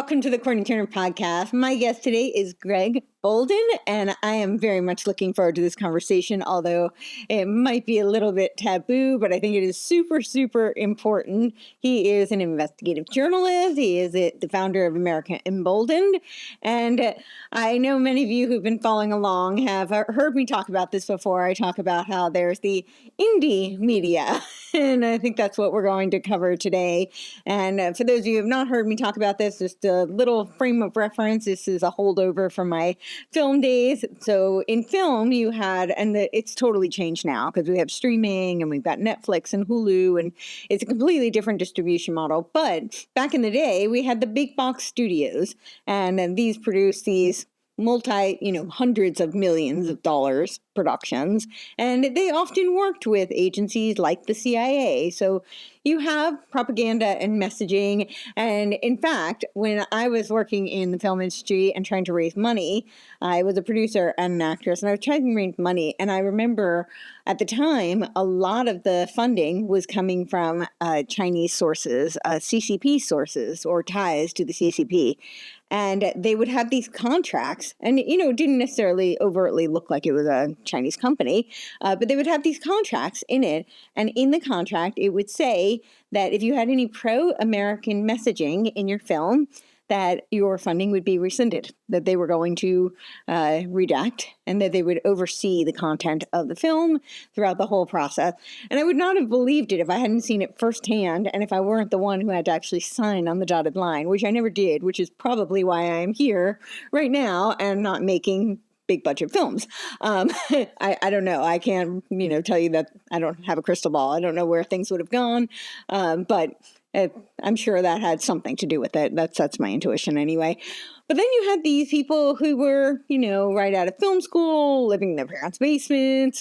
welcome to the Courtney Turner podcast. My guest today is Greg Boulden, and I am very much looking forward to this conversation, although it might be a little bit taboo, but I think it is super, super important. He is an investigative journalist. He is the founder of America Emboldened, and I know many of you who've been following along have heard me talk about this before. I talk about how there's the indie media, and I think that's what we're going to cover today. And for those of you who have not heard me talk about this, just a little frame of reference. This is a holdover from my film days. So in film, you had, and it's totally changed now because we have streaming and we've got Netflix and Hulu, and it's a completely different distribution model. But back in the day, we had the big box studios, and these produced these hundreds of millions of dollars productions, and they often worked with agencies like the CIA. So you have propaganda and messaging. And in fact, when I was working in the film industry and trying to raise money, I was a producer and an actress, and I was trying to raise money. And I remember at the time, a lot of the funding was coming from Chinese sources, CCP sources, or ties to the CCP. And they would have these contracts, and, it didn't necessarily overtly look like it was a Chinese company, but they would have these contracts in it. And in the contract, it would say that if you had any pro-American messaging in your film, that your funding would be rescinded, that they were going to redact, and that they would oversee the content of the film throughout the whole process. And I would not have believed it if I hadn't seen it firsthand, and if I weren't the one who had to actually sign on the dotted line, which I never did, which is probably why I am here right now and not making big budget films. I don't know. I can't, tell you that I don't have a crystal ball. I don't know where things would have gone, but I'm sure that had something to do with it. That's my intuition anyway. But then you had these people who were, right out of film school, living in their parents' basements,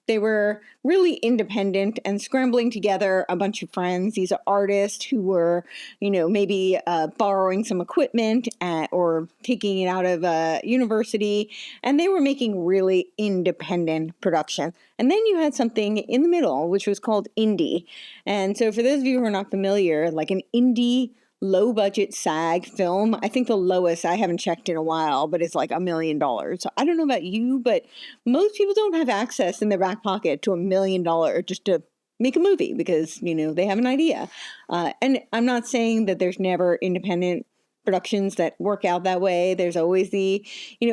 they were really independent and scrambling together a bunch of friends. These are artists who were, maybe borrowing some equipment or taking it out of a university, and they were making really independent production. And then you had something in the middle, which was called indie. And so for those of you who are not familiar, like an indie low budget SAG film, I think the lowest, I haven't checked in a while, but it's like $1 million. So I don't know about you, but most people don't have access in their back pocket to $1 million just to make a movie because, they have an idea. And I'm not saying that there's never independent productions that work out that way. There's always the,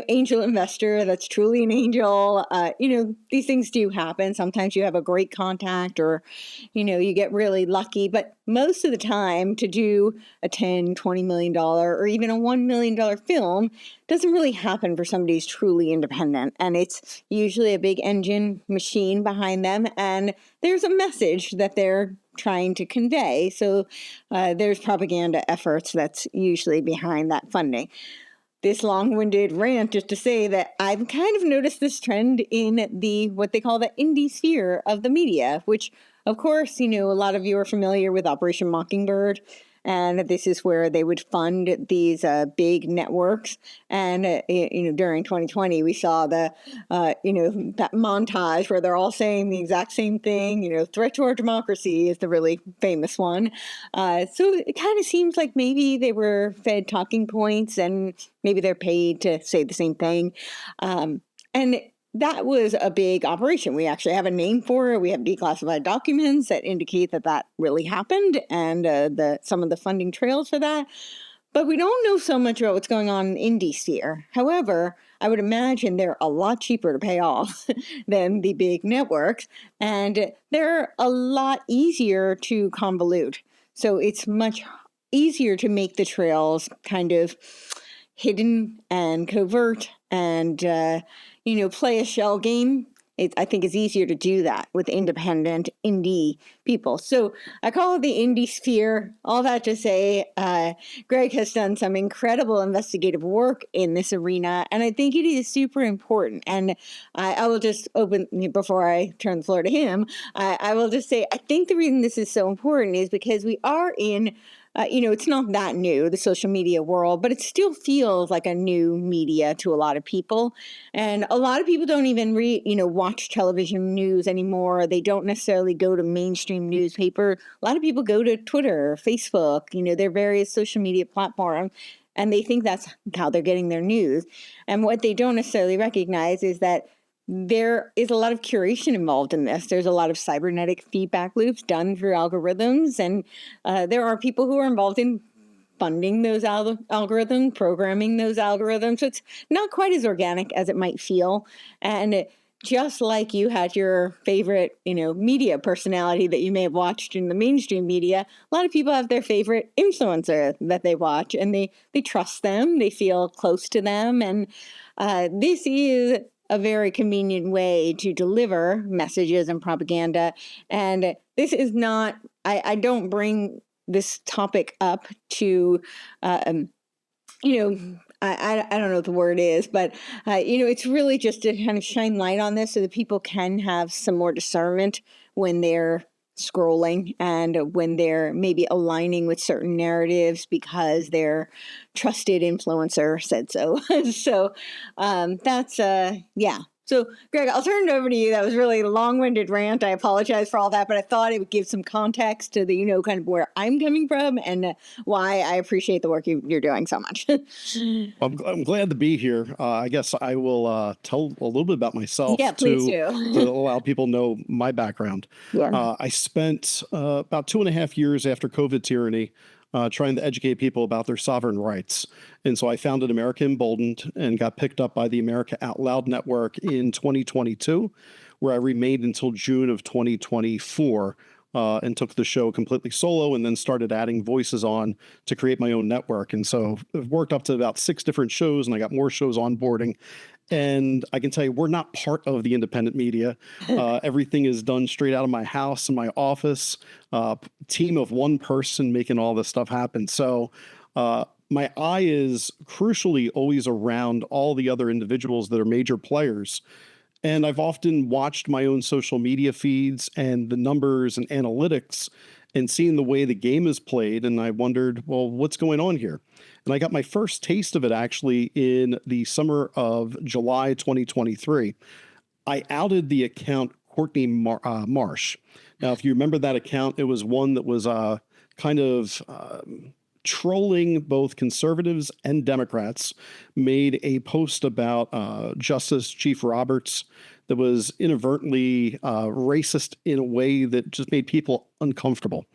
angel investor that's truly an angel. These things do happen. Sometimes you have a great contact or, you get really lucky. But most of the time to do a $10, $20 million or even a $1 million film doesn't really happen for somebody who's truly independent. And it's usually a big engine machine behind them. And there's a message that they're trying to convey. So there's propaganda efforts that's usually behind that funding. This long-winded rant just to say that I've kind of noticed this trend in what they call the indie sphere of the media, which of course, a lot of you are familiar with Operation Mockingbird. And this is where they would fund these big networks. And, during 2020, we saw that montage where they're all saying the exact same thing, threat to our democracy is the really famous one. So it kind of seems like maybe they were fed talking points and maybe they're paid to say the same thing. And that was a big operation. We actually have a name for it. We have declassified documents that indicate that really happened and some of the funding trails for that. But we don't know so much about what's going on in indie sphere. However, I would imagine they're a lot cheaper to pay off than the big networks, and they're a lot easier to convolute. So it's much easier to make the trails kind of hidden and covert and play a shell game. I think it's easier to do that with independent indie people. So I call it the indie sphere. All that to say, Greg has done some incredible investigative work in this arena, and I think it is super important. And I will just open, before I turn the floor to him, I will just say, I think the reason this is so important is because we are in it's not that new, the social media world, but it still feels like a new media to a lot of people. And a lot of people don't even watch television news anymore. They don't necessarily go to mainstream newspaper. A lot of people go to Twitter, Facebook, their various social media platforms, and they think that's how they're getting their news. And what they don't necessarily recognize is that there is a lot of curation involved in this. There's a lot of cybernetic feedback loops done through algorithms, and there are people who are involved in funding those algorithms, programming those algorithms. So it's not quite as organic as it might feel. And just like you had your favorite, media personality that you may have watched in the mainstream media, a lot of people have their favorite influencer that they watch, and they trust them, they feel close to them, and this is a very convenient way to deliver messages and propaganda. And this is not, I don't bring this topic up to, I don't know what the word is, but, it's really just to kind of shine light on this so that people can have some more discernment when they're scrolling and when they're maybe aligning with certain narratives because their trusted influencer said so. So that's, yeah. So, Greg, I'll turn it over to you. That was really a long-winded rant. I apologize for all that, but I thought it would give some context to the, kind of where I'm coming from and why I appreciate the work you're doing so much. I'm glad to be here. I guess I will tell a little bit about myself Yeah, please to do. allow people to know my background. Yeah. I spent about 2.5 years after COVID tyranny trying to educate people about their sovereign rights. And so I founded America in Boulden and got picked up by the America Out Loud Network in 2022, where I remained until June of 2024. And took the show completely solo and then started adding voices on to create my own network. And so I've worked up to about 6 different shows, and I got more shows onboarding. And I can tell you, we're not part of the independent media. Everything is done straight out of my house and my office, team of one person making all this stuff happen. So my eye is crucially always around all the other individuals that are major players. And I've often watched my own social media feeds and the numbers and analytics and seen the way the game is played. And I wondered, well, what's going on here? And I got my first taste of it actually in the summer of July 2023. I outed the account Courtney Marsh. Now, if you remember that account, it was one that was kind of trolling both conservatives and Democrats, made a post about Justice Chief Roberts that was inadvertently racist in a way that just made people uncomfortable.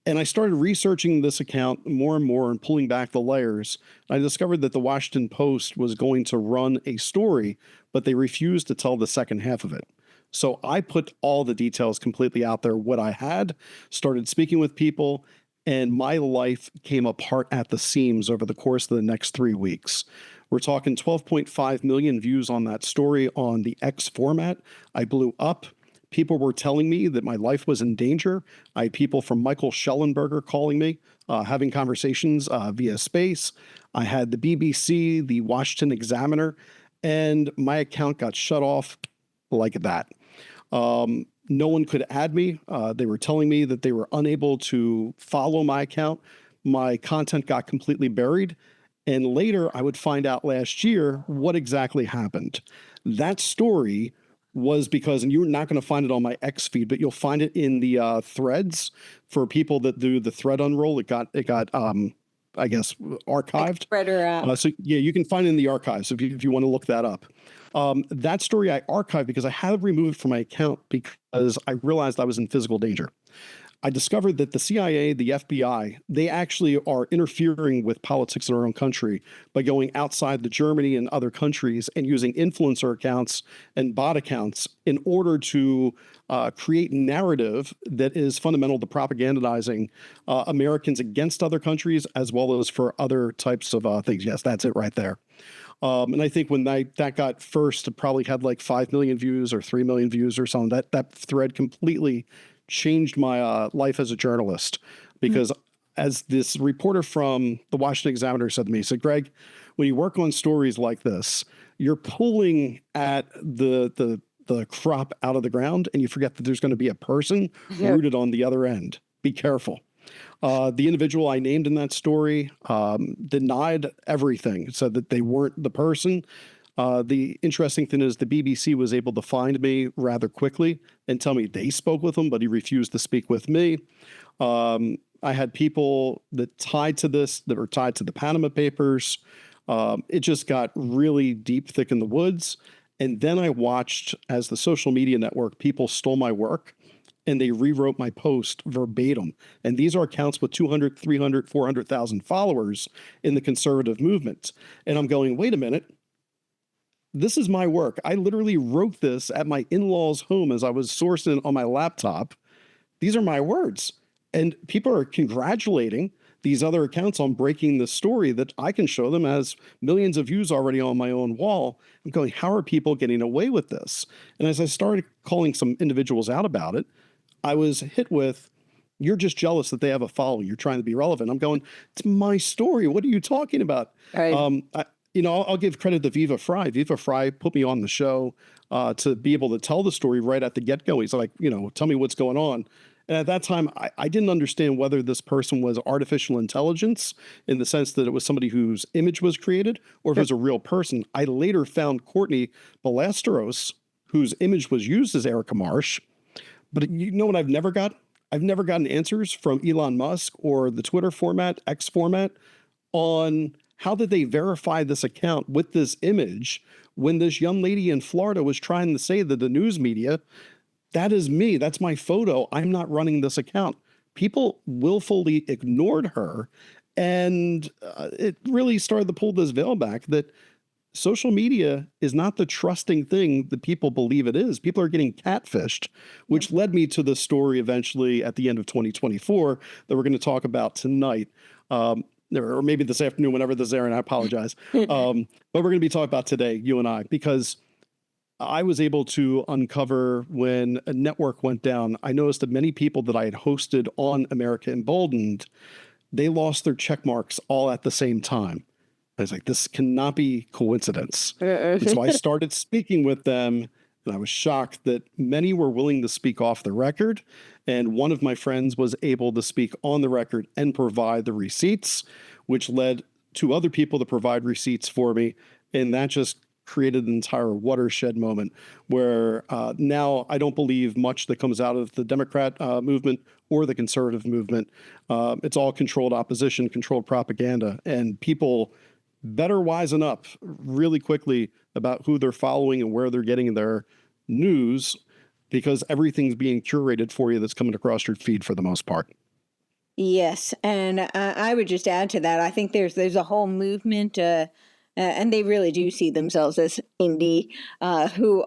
And I started researching this account more and more and pulling back the layers. I discovered that the Washington Post was going to run a story, but they refused to tell the second half of it. So I put all the details completely out there, what I had, started speaking with people, and my life came apart at the seams over the course of the next 3 weeks. We're talking 12.5 million views on that story on the X format. I blew up. People were telling me that my life was in danger. I had people from Michael Schellenberger calling me, having conversations via space. I had the BBC, the Washington Examiner, and my account got shut off like that. No one could add me. They were telling me that they were unable to follow my account. My content got completely buried. And later, I would find out last year what exactly happened. That story was because, and you're not going to find it on my X feed, but you'll find it in the threads for people that do the thread unroll. It got I guess, archived. So yeah, you can find it in the archives if you want to look that up. That story I archived because I had it removed from my account because I realized I was in physical danger. I discovered that the CIA, the FBI, they actually are interfering with politics in our own country by going outside the Germany and other countries and using influencer accounts and bot accounts in order to create narrative that is fundamental to propagandizing Americans against other countries as well as for other types of things. Yes, that's it right there. And I think when that got first, it probably had like 5 million views or 3 million views or something. That thread completely changed my life as a journalist because as this reporter from the Washington Examiner said to me, he said, Greg, when you work on stories like this, you're pulling at the crop out of the ground and you forget that there's going to be a person rooted on the other end. Be careful. The individual I named in that story denied everything, said that they weren't the person. The interesting thing is the BBC was able to find me rather quickly and tell me they spoke with him, but he refused to speak with me. I had people that tied to this that were tied to the Panama Papers. It just got really deep, thick in the woods. And then I watched as the social media network, people stole my work and they rewrote my post verbatim. And these are accounts with 200, 300, 400,000 followers in the conservative movement. And I'm going, wait a minute. This is my work. I literally wrote this at my in-laws' home as I was sourcing on my laptop. These are my words. And people are congratulating these other accounts on breaking the story that I can show them as millions of views already on my own wall. I'm going, how are people getting away with this? And as I started calling some individuals out about it, I was hit with, you're just jealous that they have a following. You're trying to be relevant. I'm going, it's my story. What are you talking about? Right. I'll give credit to Viva Fry. Viva Fry put me on the show to be able to tell the story right at the get-go. He's like, tell me what's going on. And at that time, I didn't understand whether this person was artificial intelligence in the sense that it was somebody whose image was created or if it was a real person. I later found Courtney Ballesteros, whose image was used as Erica Marsh. But you know what I've never got? I've never gotten answers from Elon Musk or the Twitter format, X format, on how did they verify this account with this image when this young lady in Florida was trying to say that the news media, that is me, that's my photo, I'm not running this account. People willfully ignored her, and it really started to pull this veil back that social media is not the trusting thing that people believe it is. People are getting catfished, which led me to the story eventually at the end of 2024 that we're going to talk about tonight. Or maybe this afternoon, whenever this is airing, I apologize. But we're going to be talking about today, you and I, because I was able to uncover when a network went down. I noticed that many people that I had hosted on America Emboldened, they lost their check marks all at the same time. I was like, this cannot be coincidence. And so I started speaking with them, and I was shocked that many were willing to speak off the record. And one of my friends was able to speak on the record and provide the receipts, which led to other people to provide receipts for me. And that just created an entire watershed moment where now I don't believe much that comes out of the Democrat movement or the conservative movement. It's all controlled opposition, controlled propaganda, and people better wisen up really quickly about who they're following and where they're getting their news, because everything's being curated for you that's coming across your feed for the most part. Yes, and I would just add to that. I think there's a whole movement, and they really do see themselves as indie, who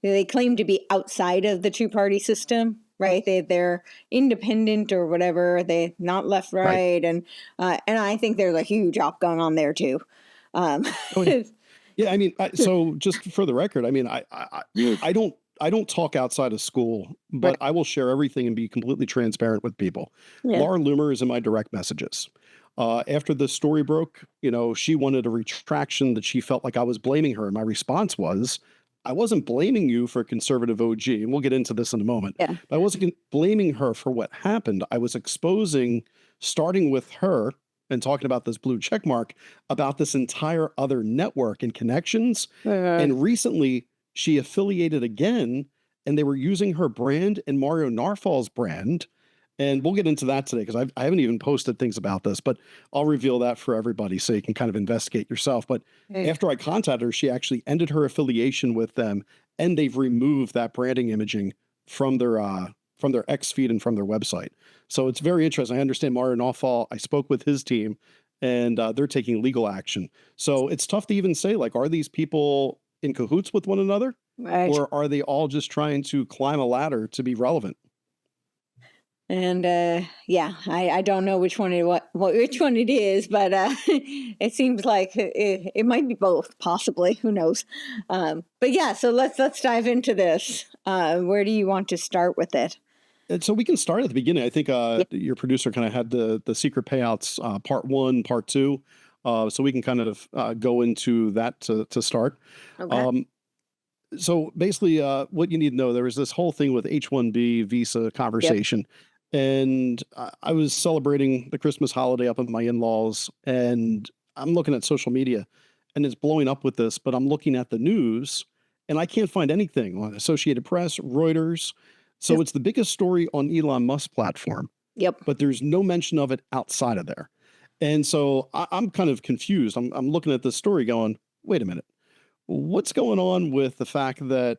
they claim to be outside of the two-party system, right? They're independent or whatever. They're not left, right, and I think there's a huge op going on there too. Oh, yeah. Yeah, I mean, so just for the record, I mean, I don't talk outside of school, but Right. I will share everything and be completely transparent with people. Yeah. Laura Loomer is in my direct messages. After the story broke, she wanted a retraction that she felt like I was blaming her. And my response was, I wasn't blaming you for conservative OG, and we'll get into this in a moment. Yeah. But I wasn't blaming her for what happened. I was exposing, starting with her and talking about this blue check mark, about this entire other network and connections. And recently, she affiliated again, and they were using her brand and Mario Narfal's brand. And we'll get into that today because I haven't even posted things about this, but I'll reveal that for everybody so you can kind of investigate yourself. But after I contacted her, she actually ended her affiliation with them, and they've removed that branding imaging from their X feed and from their website. So it's very interesting. I understand Mario Narfal. I spoke with his team, and they're taking legal action. So it's tough to even say, like, are these people in cahoots with one another, Right. or are they all just trying to climb a ladder to be relevant? And I don't know which one which one it is, but it seems like it might be both, possibly. Who knows? But yeah, so let's dive into this. Where do you want to start with it? And so we can start at the beginning. I think your producer kind of had the secret payouts part 1, part 2. So we can kind of go into that to start. Okay. So basically, what you need to know, there was this whole thing with H-1B visa conversation. And I was celebrating the Christmas holiday up at my in-laws, and I'm looking at social media, and it's blowing up with this. But I'm looking at the news, and I can't find anything on Associated Press, Reuters. So it's the biggest story on Elon Musk's platform, Yep. but there's no mention of it outside of there. And so I'm kind of confused. I'm looking at this story going, wait a minute, what's going on with the fact that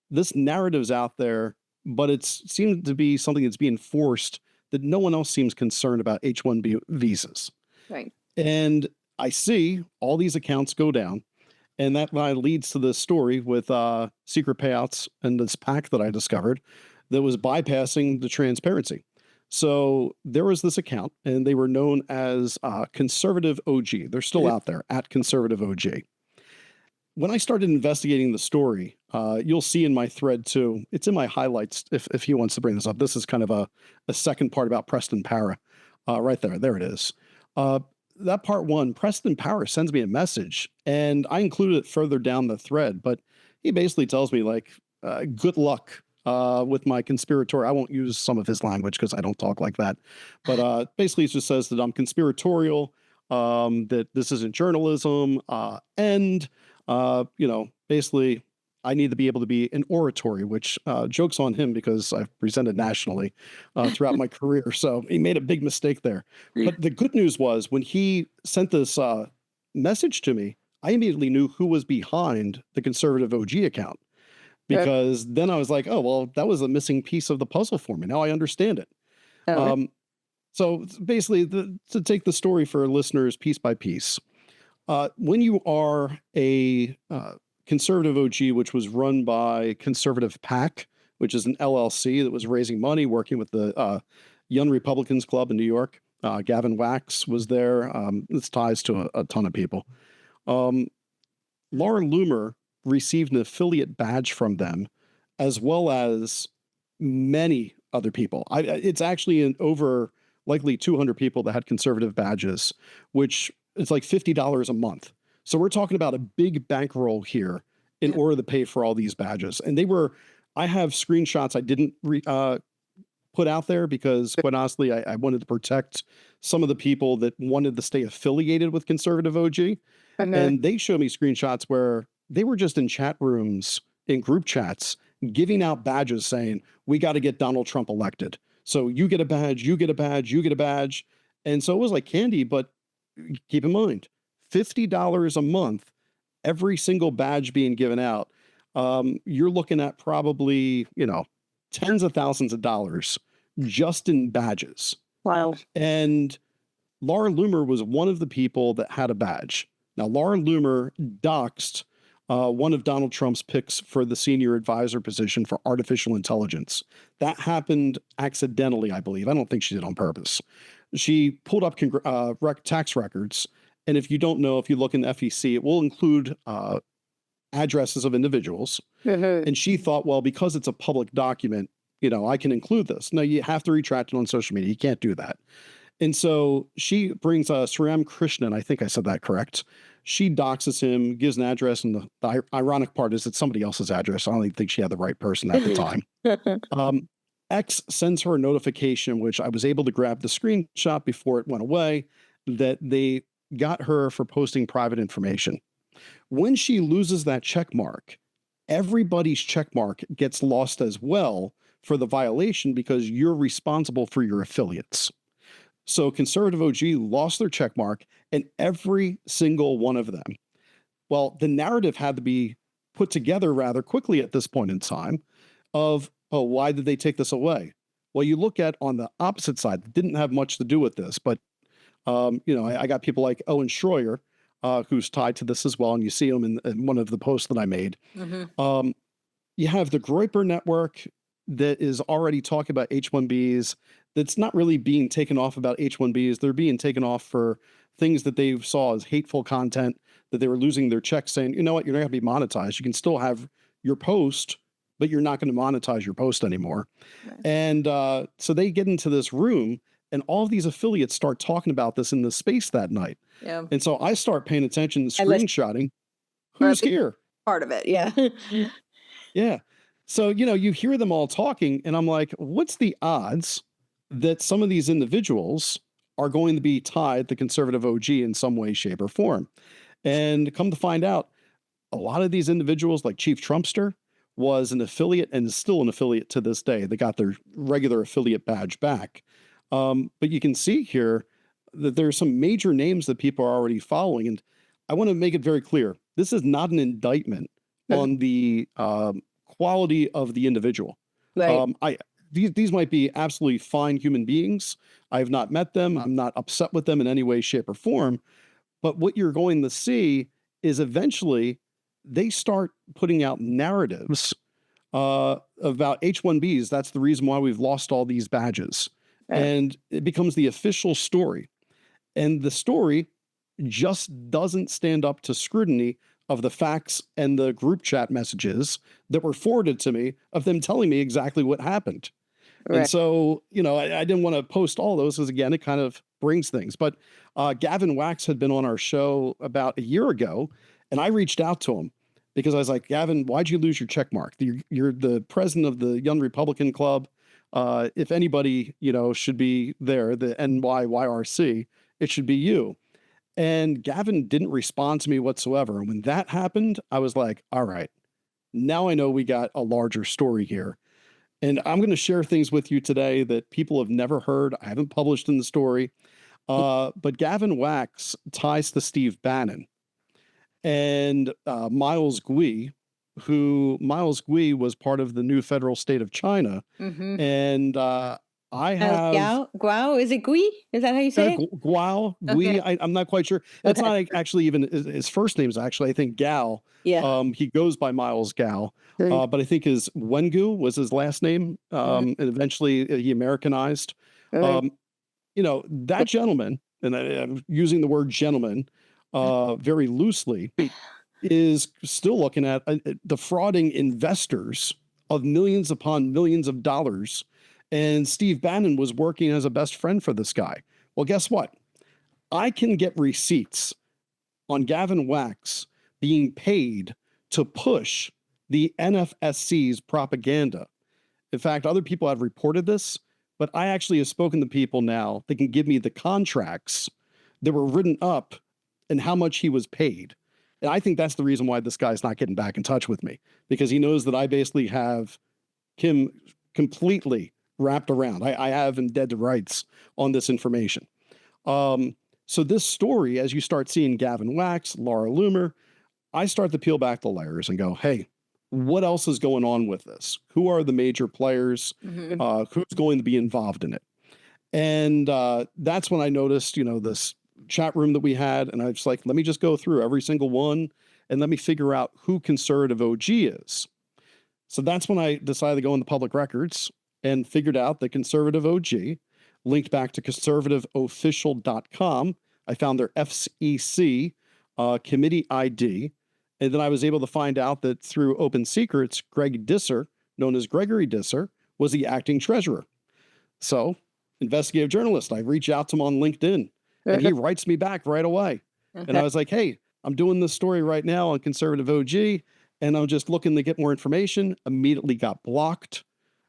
this narrative's out there, but it seems to be something that's being forced that no one else seems concerned about H-1B visas. Right. And I see all these accounts go down, and that leads to this story with secret payouts and this pack that I discovered that was bypassing the transparency. So there was this account, and they were known as Conservative OG. They're still out there at Conservative OG. When I started investigating the story, you'll see in my thread too, it's in my highlights if he wants to bring this up. This is kind of a second part about Preston Para. Right there. There it is. That part one, Preston Para sends me a message, and I included it further down the thread, but he basically tells me, like, good luck with my conspiratorial. I won't use some of his language because I don't talk like that. But basically, it just says that I'm conspiratorial, that this isn't journalism, and basically, I need to be able to be an oratory, which joke's on him because I've presented nationally throughout my career. So he made a big mistake there. But the good news was when he sent this message to me, I immediately knew who was behind the Conservative OG account, because then I was like, oh, well, that was a missing piece of the puzzle for me. Now I understand it. So basically, to take the story for listeners piece by piece, when you are a Conservative OG, which was run by Conservative PAC, which is an LLC that was raising money, working with the Young Republicans Club in New York. Gavin Wax was there. This ties to a ton of people. Laura Loomer received an affiliate badge from them, as well as many other people. It's actually over likely 200 people that had conservative badges, which is like $50 a month. So we're talking about a big bankroll here in order to pay for all these badges. And I have screenshots I didn't put out there because, quite honestly, I wanted to protect some of the people that wanted to stay affiliated with Conservative OG. And they showed me screenshots where they were just in chat rooms, in group chats, giving out badges saying, we got to get Donald Trump elected. So you get a badge, you get a badge, you get a badge. And so it was like candy, but keep in mind, $50 a month, every single badge being given out. You're looking at probably, tens of thousands of dollars just in badges. Wow. And Laura Loomer was one of the people that had a badge. Now, Laura Loomer doxed one of Donald Trump's picks for the senior advisor position for artificial intelligence. That happened accidentally, I believe. I don't think she did it on purpose. She pulled up tax records. And if you don't know, if you look in the FEC, it will include addresses of individuals. And she thought, well, because it's a public document, I can include this. No, you have to retract it on social media. You can't do that. And so she brings Sriram Krishnan. I think I said that correct. She doxes him, gives an address. And the ironic part is it's somebody else's address. I don't even think she had the right person at the time. X sends her a notification, which I was able to grab the screenshot before it went away, that they got her for posting private information. When she loses that check mark, everybody's check mark gets lost as well for the violation because you're responsible for your affiliates. So Conservative OG lost their check mark, and every single one of them. Well, the narrative had to be put together rather quickly at this point in time of, oh, why did they take this away? Well, you look at on the opposite side, it didn't have much to do with this, but I got people like Owen Schroyer, who's tied to this as well, and you see him in one of the posts that I made. You have the Groyper Network that is already talking about H-1Bs, that's not really being taken off about H-1Bs. They're being taken off for things that they saw as hateful content, that they were losing their checks saying, you know what, you're not going to be monetized. You can still have your post, but you're not going to monetize your post anymore. Right. And so they get into this room, and all of these affiliates start talking about this in the space that night. Yeah. And so I start paying attention to screenshotting. Who's here? Part of it, yeah. Yeah. So, you hear them all talking, and I'm like, what's the odds that some of these individuals are going to be tied to conservative OG in some way, shape, or form. And come to find out, a lot of these individuals, like Chief Trumpster, was an affiliate and is still an affiliate to this day. They got their regular affiliate badge back. But you can see here that there's some major names that people are already following. And I want to make it very clear. This is not an indictment on the quality of the individual. Right. These might be absolutely fine human beings. I have not met them. I'm not upset with them in any way, shape, or form. But what you're going to see is eventually they start putting out narratives about H-1Bs. That's the reason why we've lost all these badges. And it becomes the official story. And the story just doesn't stand up to scrutiny of the facts and the group chat messages that were forwarded to me of them telling me exactly what happened. Right. And so, I didn't want to post all those because, again, it kind of brings things. But Gavin Wax had been on our show about a year ago, and I reached out to him because I was like, Gavin, why'd you lose your check mark? You're the president of the Young Republican Club. If anybody, should be there, the NYYRC, it should be you. And Gavin didn't respond to me whatsoever. And when that happened, I was like, all right, now I know we got a larger story here. And I'm going to share things with you today that people have never heard. I haven't published in the story. But Gavin Wax ties to Steve Bannon and Miles Gui, Miles Gui was part of the new federal state of China. Mm-hmm. And I have Guao, is it Gui? Is that how you say it? Guao, Gui. Okay. I'm not quite sure. That's not actually even his first name is actually, I think, Gao. Yeah. He goes by Miles Gao, but I think his Wengu was his last name. And eventually he Americanized. That gentleman, and I'm using the word gentleman very loosely, is still looking at defrauding investors of millions upon millions of dollars. And Steve Bannon was working as a best friend for this guy. Well, guess what? I can get receipts on Gavin Wax being paid to push the NFSC's propaganda. In fact, other people have reported this, but I actually have spoken to people now that can give me the contracts that were written up and how much he was paid. And I think that's the reason why this guy's not getting back in touch with me, because he knows that I basically have him completely wrapped around. I have him dead to rights on this information. So this story, as you start seeing Gavin Wax, Laura Loomer, I start to peel back the layers and go, hey, what else is going on with this? Who are the major players? Who's going to be involved in it? And that's when I noticed, this chat room that we had. And I was like, let me just go through every single one and let me figure out who conservative OG is. So that's when I decided to go in the public records and figured out that conservative OG linked back to conservativeofficial.com. I found their FCC committee ID. And then I was able to find out that through Open Secrets, Greg Disser, known as Gregory Disser, was the acting treasurer. So, investigative journalist, I reach out to him on LinkedIn and he writes me back right away. And I was like, hey, I'm doing this story right now on conservative OG and I'm just looking to get more information. Immediately got blocked.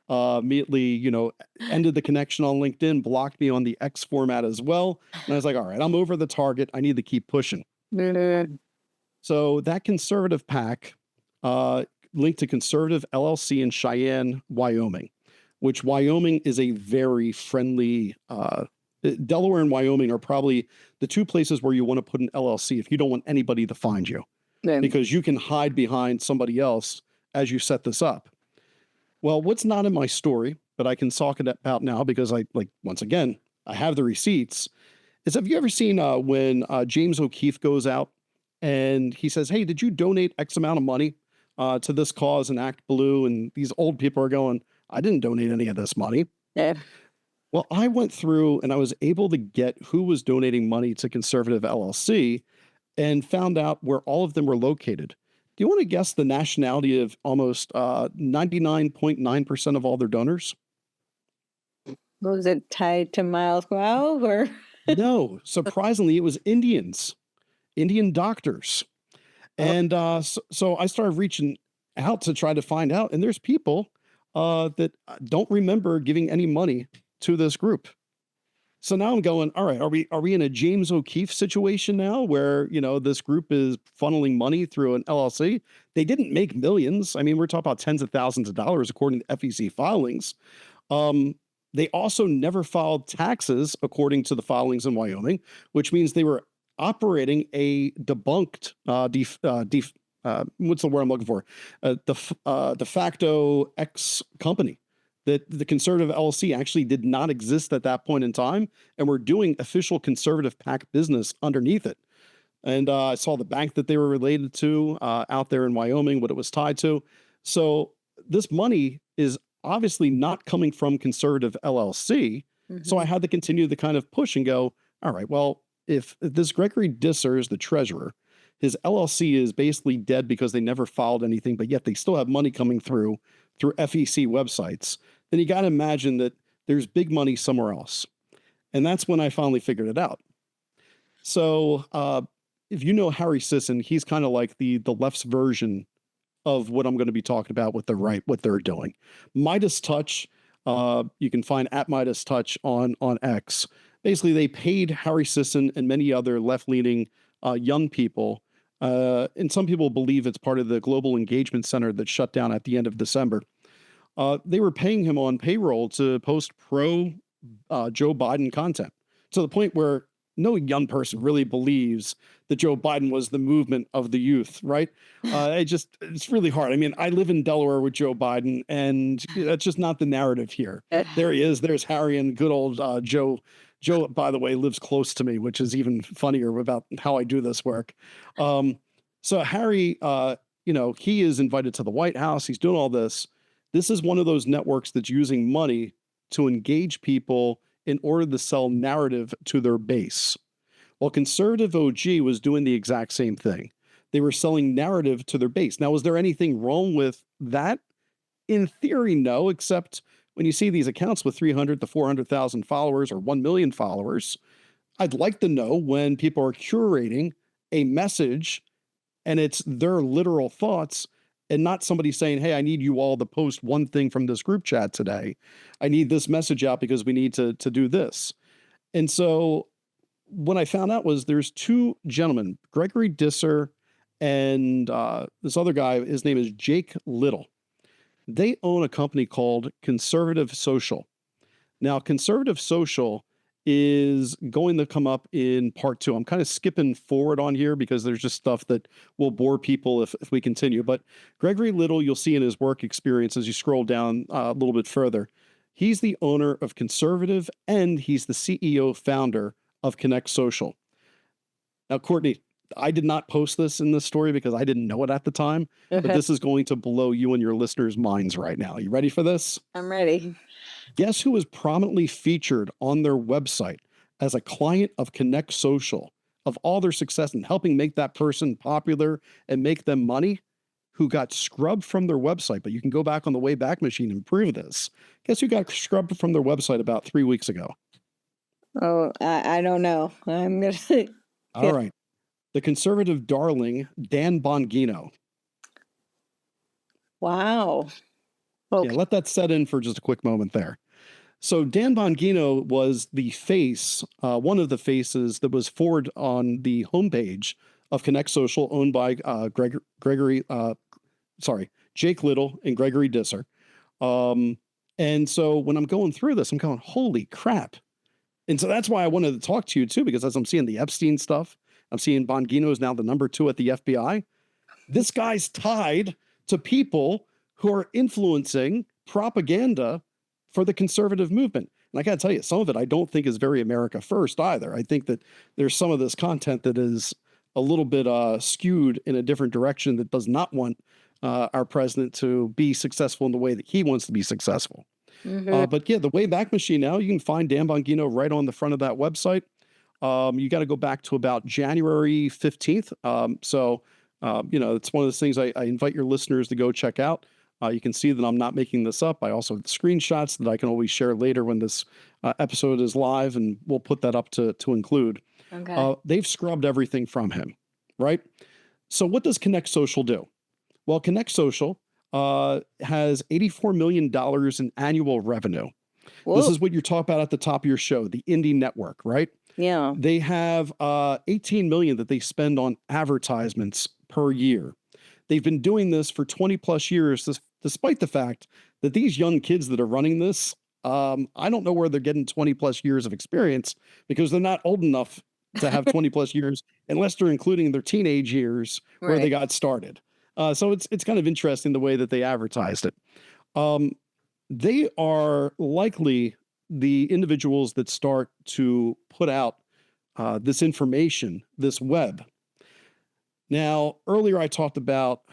Immediately, ended the connection on LinkedIn, blocked me on the X format as well. And I was like, all right, I'm over the target. I need to keep pushing. So that conservative PAC linked to Conservative LLC in Cheyenne, Wyoming, which Wyoming is a very friendly, Delaware and Wyoming are probably the two places where you want to put an LLC if you don't want anybody to find you, because you can hide behind somebody else as you set this up. Well, what's not in my story, but I can talk about now because once again, I have the receipts, is have you ever seen when James O'Keefe goes out and he says, hey, did you donate X amount of money to this cause and Act Blue? And these old people are going, I didn't donate any of this money. Yeah. Well, I went through and I was able to get who was donating money to Conservative LLC and found out where all of them were located. Do you want to guess the nationality of almost 99.9% of all their donors? Was it tied to Miles Guo or? No, surprisingly, it was Indian doctors. And so I started reaching out to try to find out. And there's people that don't remember giving any money to this group. So now I'm going, all right, are we in a James O'Keefe situation now where, this group is funneling money through an LLC? They didn't make millions. I mean, we're talking about tens of thousands of dollars according to FEC filings. Um, they also never filed taxes according to the filings in Wyoming, which means they were operating a debunked, what's the word I'm looking for? De facto X company. That the conservative LLC actually did not exist at that point in time, and were doing official conservative PAC business underneath it. And I saw the bank that they were related to out there in Wyoming, what it was tied to. So this money is obviously not coming from conservative LLC. So I had to continue to kind of push and go, all right, well, if this Gregory Disser is the treasurer, his LLC is basically dead because they never filed anything, but yet they still have money coming through FEC websites, then you got to imagine that there's big money somewhere else. And that's when I finally figured it out. So if you know Harry Sisson, he's kind of like the left's version of what I'm going to be talking about with the right, what they're doing. Midas Touch, you can find at Midas Touch on X. Basically, they paid Harry Sisson and many other left-leaning young people, and some people believe it's part of the Global Engagement Center that shut down at the end of December. They were paying him on payroll to post pro Joe Biden content, to the point where no young person really believes that Joe Biden was the movement of the youth, right? It's really hard. I mean, I live in Delaware with Joe Biden, and that's just not the narrative here. There he is. There's Harry and good old Joe. Joe, by the way, lives close to me, which is even funnier about how I do this work. So Harry, he is invited to the White House. He's doing all this. This is one of those networks that's using money to engage people in order to sell narrative to their base. Well, conservative OG was doing the exact same thing. They were selling narrative to their base. Now, was there anything wrong with that? In theory, no, except when you see these accounts with 300 to 400,000 followers or 1 million followers, I'd like to know when people are curating a message and it's their literal thoughts and not somebody saying, hey, I need you all to post one thing from this group chat today. I need this message out because we need to do this. And so what I found out was there's two gentlemen, Gregory Disser and this other guy, his name is Jake Little. They own a company called Conservative Social. Now, Conservative Social is going to come up in part 2. I'm kind of skipping forward on here because there's just stuff that will bore people if we continue. But Gregory Little, you'll see in his work experience as you scroll down a little bit further, he's the owner of Conservative and he's the CEO founder of Connect Social. Now, Courtney, I did not post this in this story because I didn't know it at the time, but this is going to blow you and your listeners' minds right now. You ready for this? I'm ready. Guess who was prominently featured on their website as a client of Connect Social, of all their success in helping make that person popular and make them money, who got scrubbed from their website? But you can go back on the Wayback Machine and prove this. Guess who got scrubbed from their website about 3 weeks ago? Oh, I don't know. I'm going to... All right. The conservative darling, Dan Bongino. Wow. Okay. Yeah, let that set in for just a quick moment there. So Dan Bongino was the face, one of the faces that was forward on the homepage of Connect Social, owned by Jake Little and Gregory Disser. And so when I'm going through this, I'm going, holy crap. And so that's why I wanted to talk to you too, because as I'm seeing the Epstein stuff, I'm seeing Bongino is now the number 2 at the FBI. This guy's tied to people who are influencing propaganda for the conservative movement. And I got to tell you, some of it I don't think is very America first either. I think that there's some of this content that is a little bit skewed in a different direction that does not want our president to be successful in the way that he wants to be successful. But yeah, the Wayback Machine now, you can find Dan Bongino right on the front of that website. You got to go back to about January 15th. It's one of those things I invite your listeners to go check out. You can see that I'm not making this up. I also have screenshots that I can always share later when this episode is live, and we'll put that up to include. Okay. They've scrubbed everything from him, right? So what does Connect Social do? Well, Connect Social has $84 million in annual revenue. This Whoa. is what you're talking about at the top of your show, the indie network, right? Yeah. They have 18 million that they spend on advertisements per year. They've been doing this for 20 plus years, despite the fact that these young kids that are running this, I don't know where they're getting 20 plus years of experience, because they're not old enough to have 20 plus years unless they're including their teenage years where they Right. got started. So it's kind of interesting the way that they advertised it. Um, they are likely the individuals that start to put out this information, this web. Now, earlier I talked about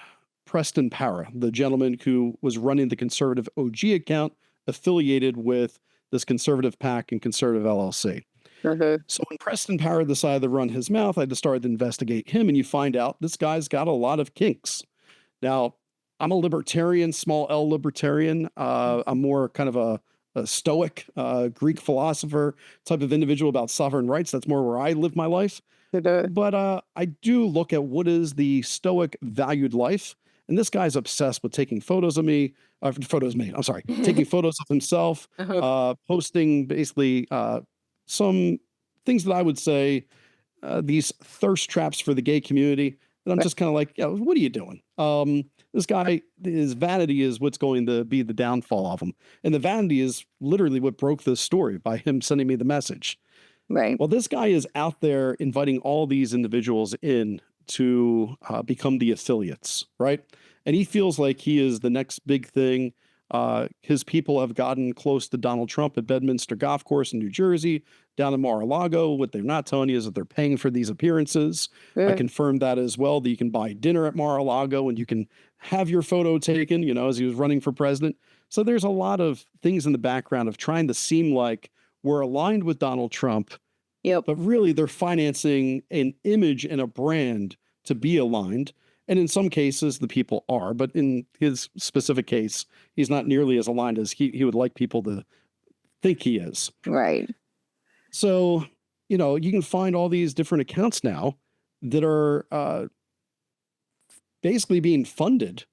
Preston Para, the gentleman who was running the conservative OG account affiliated with this conservative PAC and conservative LLC. Uh-huh. So when Preston Para decided to run his mouth, I just started to investigate him, and you find out this guy's got a lot of kinks. Now, I'm a libertarian, small L libertarian. I'm more kind of a stoic Greek philosopher type of individual about sovereign rights. That's more where I live my life. But I do look at what is the stoic valued life. And this guy's obsessed with taking photos of me, I'm sorry, taking photos of himself, Uh-huh. posting basically some things that I would say these thirst traps for the gay community. And I'm Right. just kind of like, yeah, what are you doing? This guy, his vanity is what's going to be the downfall of him. And the vanity is literally what broke this story by him sending me the message. Right. Well, this guy is out there inviting all these individuals in to become the affiliates, right? And he feels like he is the next big thing. His people have gotten close to Donald Trump at Bedminster Golf Course in New Jersey, down in Mar-a-Lago. What they're not telling you is that they're paying for these appearances. I confirmed that as well, that you can buy dinner at Mar-a-Lago and you can have your photo taken, as he was running for president. So there's a lot of things in the background of trying to seem like we're aligned with Donald Trump, Yep. but really they're financing an image and a brand to be aligned. And in some cases, the people are, but in his specific case, he's not nearly as aligned as he would like people to think he is. Right. So, you can find all these different accounts now that are basically being funded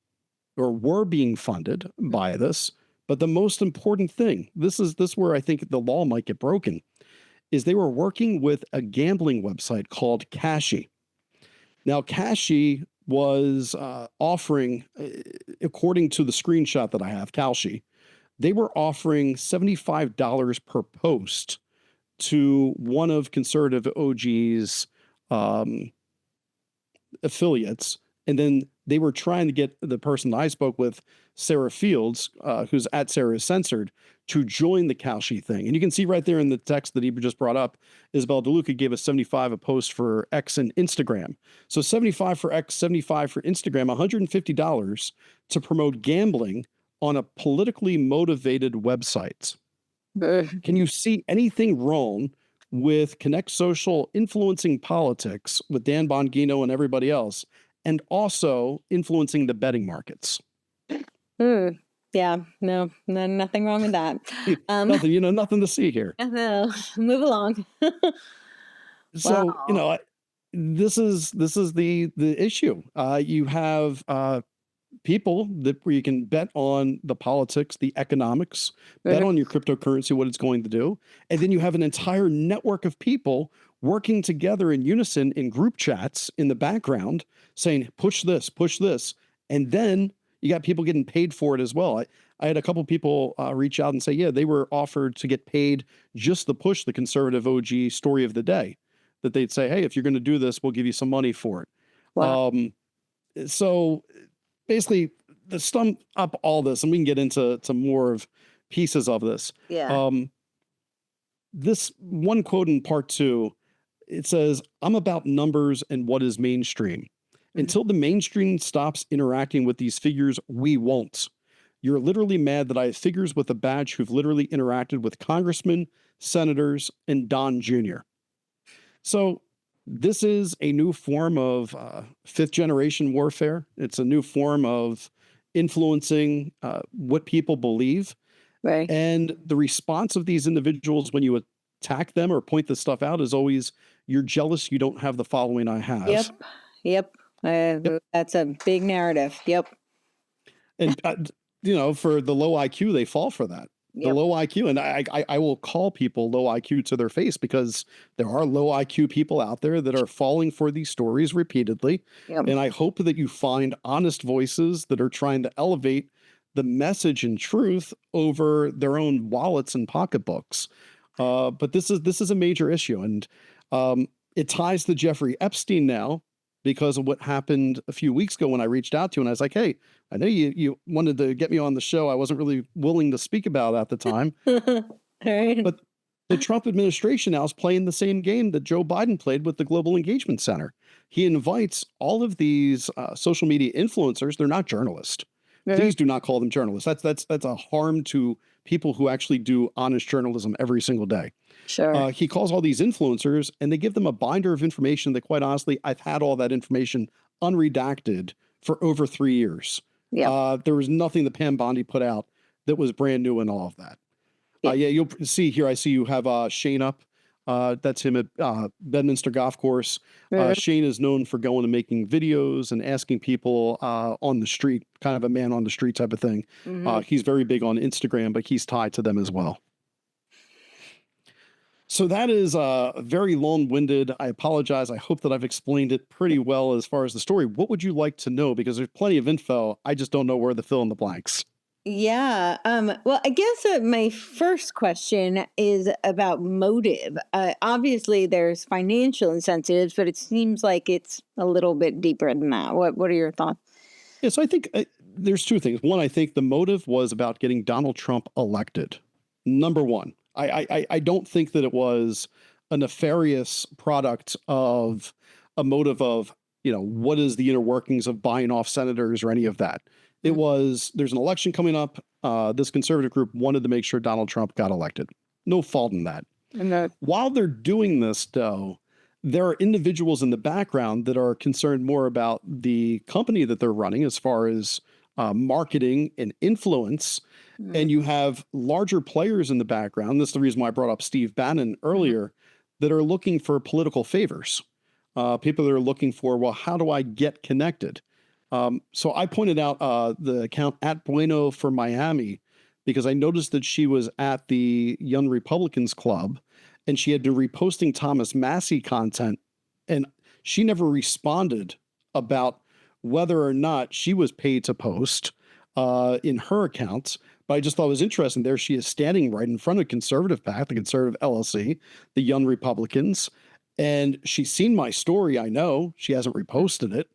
or were being funded by this. But the most important thing, this is where I think the law might get broken, is they were working with a gambling website called Cashy. Now, Cashy was offering, according to the screenshot that I have, Calshi, they were offering $75 per post to one of conservative OG's affiliates. And then they were trying to get the person I spoke with, Sarah Fields, who's at Sarah is Censored, to join the Calshi thing. And you can see right there in the text that he just brought up, Isabel DeLuca gave us 75 a post for X and Instagram. So 75 for X, 75 for Instagram, $150 to promote gambling on a politically motivated website. Can you see anything wrong with Connect Social influencing politics with Dan Bongino and everybody else, and also influencing the betting markets? Yeah, no, nothing wrong with that. Nothing to see here. No, move along. So, Wow. this is the issue. You have people where you can bet on the politics, the economics, bet on your cryptocurrency, what it's going to do. And then you have an entire network of people working together in unison in group chats in the background saying, push this. And then you got people getting paid for it as well. I had a couple people reach out and say, yeah, they were offered to get paid just to push the conservative OG story of the day. That they'd say, hey, if you're going to do this, we'll give you some money for it. Wow. So basically, to sum up all this, and we can get into more of pieces of this. Yeah. This one quote in part 2, it says, I'm about numbers and what is mainstream. Until the mainstream stops interacting with these figures, we won't. You're literally mad that I have figures with a badge who've literally interacted with congressmen, senators, and Don Jr. So this is a new form of fifth generation warfare. It's a new form of influencing what people believe. Right. And the response of these individuals when you attack them or point this stuff out is always, you're jealous you don't have the following I have. Yep. That's a big narrative. Yep. And, for the low IQ, they fall for that. The Yep. low IQ, and I will call people low IQ to their face because there are low IQ people out there that are falling for these stories repeatedly. Yep. And I hope that you find honest voices that are trying to elevate the message and truth over their own wallets and pocketbooks. But this is a major issue, and it ties to Jeffrey Epstein now because of what happened a few weeks ago when I reached out to you and I was like, hey, I know you wanted to get me on the show. I wasn't really willing to speak about it at the time, All right. but the Trump administration now is playing the same game that Joe Biden played with the Global Engagement Center. He invites all of these social media influencers. They're not journalists. Mhm. Please do not call them journalists. That's a harm to people who actually do honest journalism every single day. Sure. He calls all these influencers and they give them a binder of information that, quite honestly, I've had all that information unredacted for over 3 years. Yep. There was nothing that Pam Bondi put out that was brand new in all of that. Yeah, you'll see here. I see you have Shane up. That's him at Bedminster Golf Course. Mhm. Shane is known for going and making videos and asking people on the street, kind of a man on the street type of thing. Mhm. He's very big on Instagram, but he's tied to them as well. So that is very long-winded. I apologize. I hope that I've explained it pretty well as far as the story. What would you like to know? Because there's plenty of info. I just don't know where to fill in the blanks. Yeah. Well, I guess my first question is about motive. Obviously, there's financial incentives, but it seems like it's a little bit deeper than that. What are your thoughts? Yeah, so I think there's two things. One, I think the motive was about getting Donald Trump elected. Number one, I don't think that it was a nefarious product of a motive of, what is the inner workings of buying off senators or any of that. It Mm. was, there's an election coming up. This conservative group wanted to make sure Donald Trump got elected. No fault in that. And the While they're doing this, though, there are individuals in the background that are concerned more about the company that they're running as far as marketing and influence. mm, And you have larger players in the background. This is the reason why I brought up Steve Bannon mhm. earlier, that are looking for political favors. People that are looking for, well, how do I get connected? So I pointed out the account at Bueno for Miami because I noticed that she was at the Young Republicans Club and she had been reposting Thomas Massey content, and she never responded about whether or not she was paid to post in her accounts. But I just thought it was interesting. There she is standing right in front of Conservative PAC, the Conservative LLC, the Young Republicans, and she's seen my story. I know she hasn't reposted it.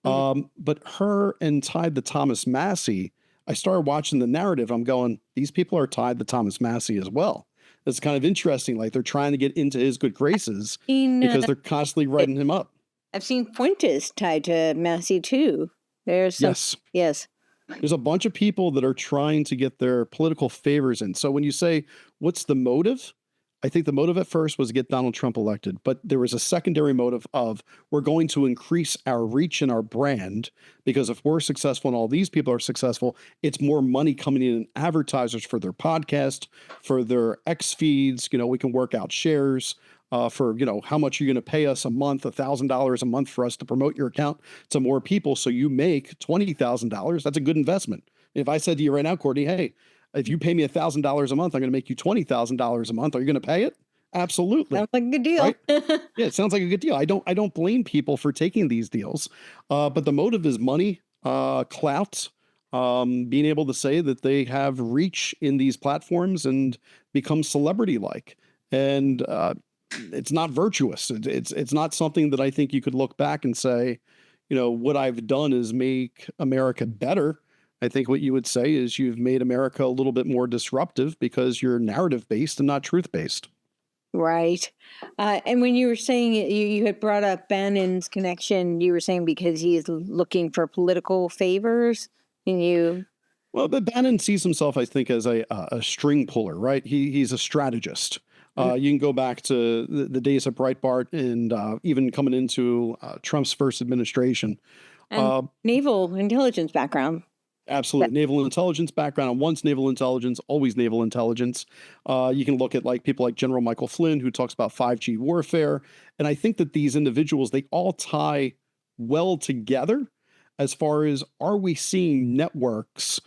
Mhm. But her and tied to Thomas Massey, I started watching the narrative. I'm going, these people are tied to Thomas Massey as well. It's kind of interesting. Like they're trying to get into his good graces Seen, because they're constantly writing him up. I've seen Fuentes tied to Massey too. There's some, Yes. yes. There's a bunch of people that are trying to get their political favors in. So when you say, what's the motive? I think the motive at first was to get Donald Trump elected, but there was a secondary motive of we're going to increase our reach and our brand because if we're successful and all these people are successful, it's more money coming in advertisers for their podcast, for their X feeds. We can work out shares for, how much you're going to pay us a month, $1,000 a month for us to promote your account to more people. So you make $20,000. That's a good investment. If I said to you right now, Courtney, hey, if you pay me $1,000 a month, I'm going to make you $20,000 a month. Are you going to pay it? Absolutely. Sounds like a good deal. Right? Yeah, it sounds like a good deal. I don't blame people for taking these deals, but the motive is money, clout, being able to say that they have reach in these platforms and become celebrity-like, and it's not virtuous. It's not something that I think you could look back and say, what I've done is make America better. I think what you would say is you've made America a little bit more disruptive because you're narrative based and not truth based. Right. And when you were saying you had brought up Bannon's connection, you were saying because he is looking for political favors. And you, Well, but Bannon sees himself, I think, as a string puller, right? He's a strategist. You can go back to the days of Breitbart and even coming into Trump's first administration. and Uh, naval intelligence background. That, Absolutely. Naval intelligence background. And once naval intelligence, always naval intelligence. You can look at like people like General Michael Flynn, who talks about 5G warfare. And I think that these individuals, they all tie well together as far as are we seeing networks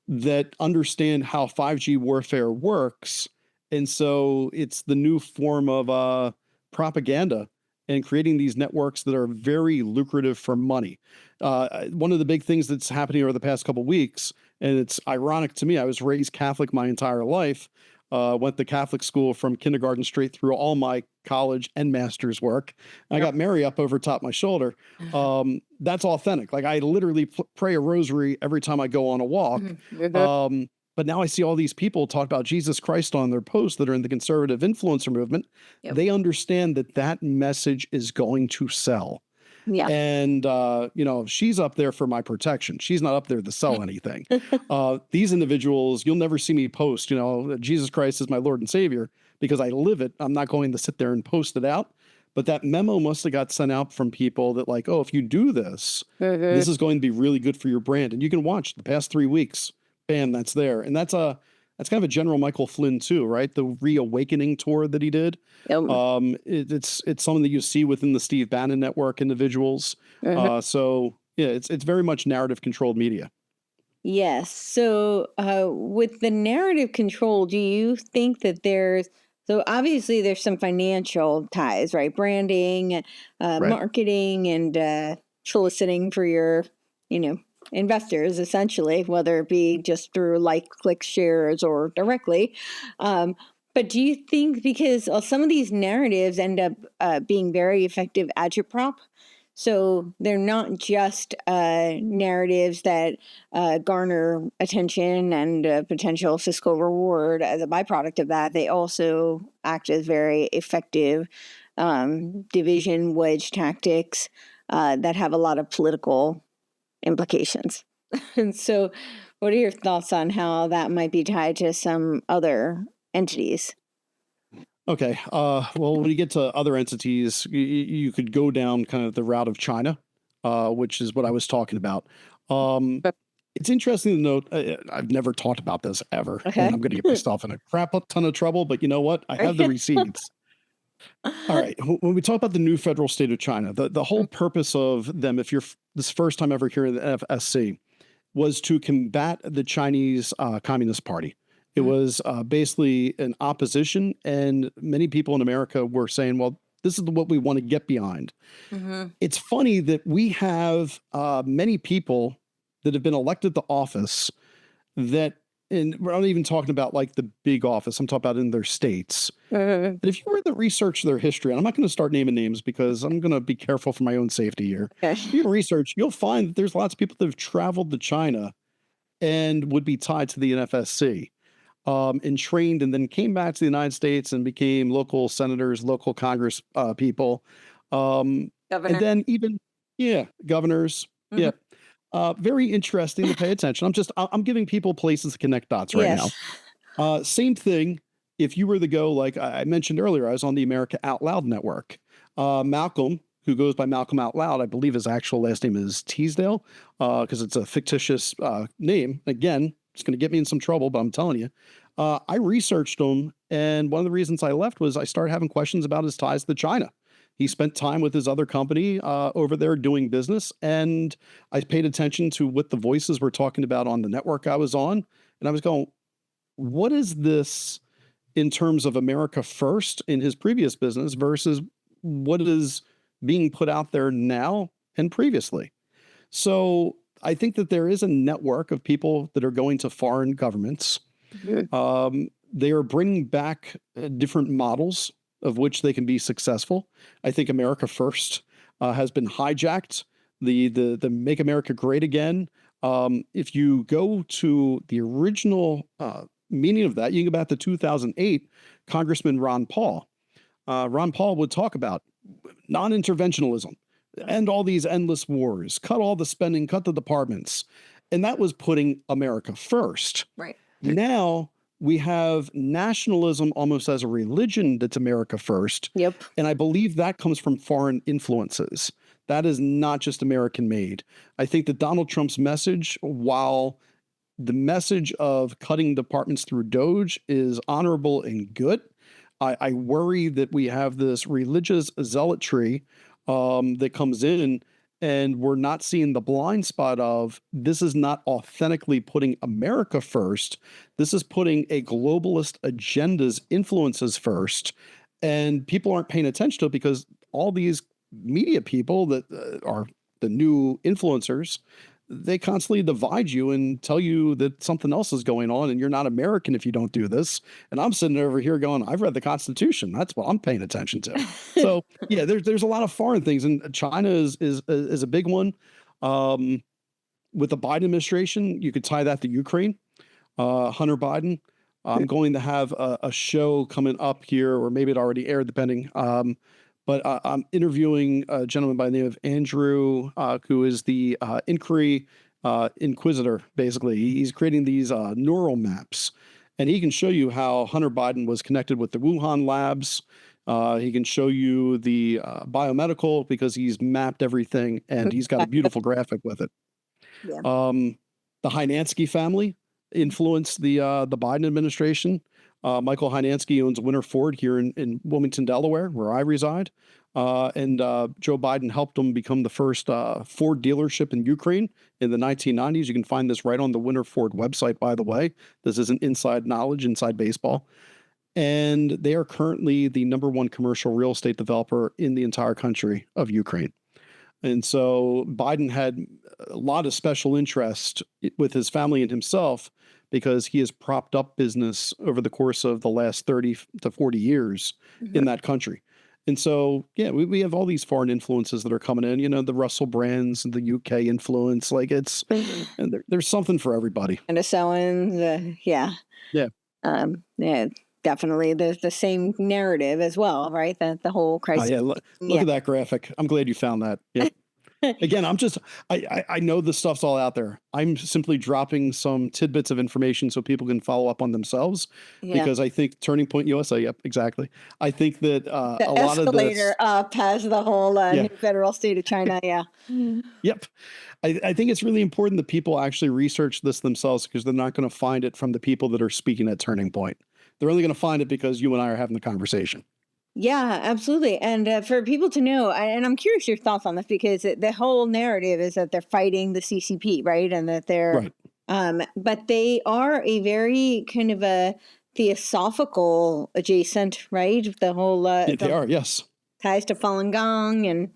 that understand how 5G warfare works. And so it's the new form of propaganda and creating these networks that are very lucrative for money. One of the big things that's happening over the past couple of weeks, and it's ironic to me, I was raised Catholic my entire life, went to Catholic school from kindergarten straight through all my college and master's work. I got Mary up over top my shoulder. That's authentic. Like I literally pray a rosary every time I go on a walk. But now I see all these people talk about Jesus Christ on their posts that are in the conservative influencer movement. Yep. They understand that that message is going to sell. Yeah. And, she's up there for my protection. She's not up there to sell anything. These individuals, you'll never see me post, Jesus Christ is my Lord and Savior because I live it. I'm not going to sit there and post it out. But that memo must have got sent out from people that like, oh, if you do this, this is going to be really good for your brand. And you can watch the past 3 weeks. Bam, that's there. And that's kind of a General Michael Flynn too, right? The reawakening tour that he did. It's something that you see within the Steve Bannon network individuals. So yeah, it's very much narrative controlled media. Yes. So with the narrative control, do you think that so obviously there's some financial ties, right? Branding, Right. marketing, and soliciting for your, investors, essentially, whether it be just through like, click, shares, or directly. But do you think because some of these narratives end up being very effective agitprop? So they're not just narratives that garner attention and potential fiscal reward as a byproduct of that. They also act as very effective division wedge tactics that have a lot of political implications. And so, what are your thoughts on how that might be tied to some other entities? Okay. Well, when you get to other entities, you could go down kind of the route of China, which is what I was talking about. It's interesting to note, I've never talked about this ever, Okay. and I'm going to get myself in a crap ton of trouble, but you know what? I have the receipts. All right. When we talk about the new federal state of China, the whole purpose of them, if you're this first time ever hearing the NFSC, was to combat the Chinese Communist Party. It was basically an opposition, and many people in America were saying, well, this is what we want to get behind. It's funny that we have many people that have been elected to office that, and we're not even talking about like the big office, I'm talking about in their states. But if you were to research their history, and I'm not going to start naming names because I'm going to be careful for my own safety here. If you research, you'll find that there's lots of people that have traveled to China and would be tied to the NFSC. And trained and then came back to the United States and became local senators, local Congress people. And then even, governors. Yeah. Very interesting to pay attention. I'm giving people places to connect dots right now. Same thing. If you were to go, like I mentioned earlier, I was on the America Out Loud network. Malcolm, who goes by Malcolm Out Loud, I believe his actual last name is Teasdale, because it's a fictitious name. Again, it's going to get me in some trouble, but I'm telling you, I researched him. And one of the reasons I left was I started having questions about his ties to China. He spent time with his other company over there doing business. And I paid attention to what the voices were talking about on the network I was on. And I was going, what is this in terms of America First in his previous business versus what is being put out there now and previously? So I think that there is a network of people that are going to foreign governments. They are bringing back different models of which they can be successful. I think America First has been hijacked. The Make America Great Again. If you go to the original meaning of that, you can go back to 2008, Congressman Ron Paul. Ron Paul would talk about non-interventionalism, end all these endless wars, cut all the spending, cut the departments. And that was putting America first. Right. Now we have nationalism almost as a religion that's America first. Yep. And I believe that comes from foreign influences. That is not just American made. I think that Donald Trump's message, while the message of cutting departments through Doge is honorable and good, I worry that we have this religious zealotry that comes in And we're not seeing the blind spot of this is not authentically putting America first. This is putting a globalist agenda's influences first. And people aren't paying attention to it because all these media people that are the new influencers, they constantly divide you and tell you that something else is going on and you're not American if you don't do this. And I'm sitting over here going, I've read the Constitution. That's what I'm paying attention to. So yeah, there's a lot of foreign things, and China is a big one. With the Biden administration, you could tie that to Ukraine. Hunter Biden. I'm going to have a show coming up here, or maybe it already aired, depending. But I'm interviewing a gentleman by the name of Andrew, who is the inquiry inquisitor, basically. He's creating these neural maps, and he can show you how Hunter Biden was connected with the Wuhan labs. He can show you the biomedical because he's mapped everything, and he's got a beautiful graphic with it. Yeah. The Hynansky family influenced the Biden administration. Michael Hynansky owns Winter Ford here in Wilmington, Delaware, where I reside. And Joe Biden helped him become the first Ford dealership in Ukraine in the 1990s. You can find this right on the Winter Ford website, by the way. This isn't inside knowledge, inside baseball. And they are currently the number one commercial real estate developer in the entire country of Ukraine. And so Biden had a lot of special interest with his family and himself because he has propped up business over the course of the last 30 to 40 years in that country. And so, yeah, we have all these foreign influences that are coming in, you know, the Russell Brands and the UK influence, like and there's something for everybody. And a sewing, yeah. Yeah. Yeah, definitely. There's the same narrative as well, right? That the whole crisis. Yeah, look at that graphic. I'm glad you found that. Yeah. Again, I know this stuff's all out there. I'm simply dropping some tidbits of information so people can follow up on themselves. Because I think Turning Point USA, yep, exactly. I think that the a lot of this escalator up past the whole new federal state of China. Yeah. Yep. I think it's really important that people actually research this themselves because they're not going to find it from the people that are speaking at Turning Point. They're only going to find it because you and I are having the conversation. Yeah, absolutely. And for people to know, and I'm curious your thoughts on this because the whole narrative is that they're fighting the CCP, right? And that they're, but they are a very kind of a theosophical adjacent, right? The whole, they are, yes. Ties to Falun Gong and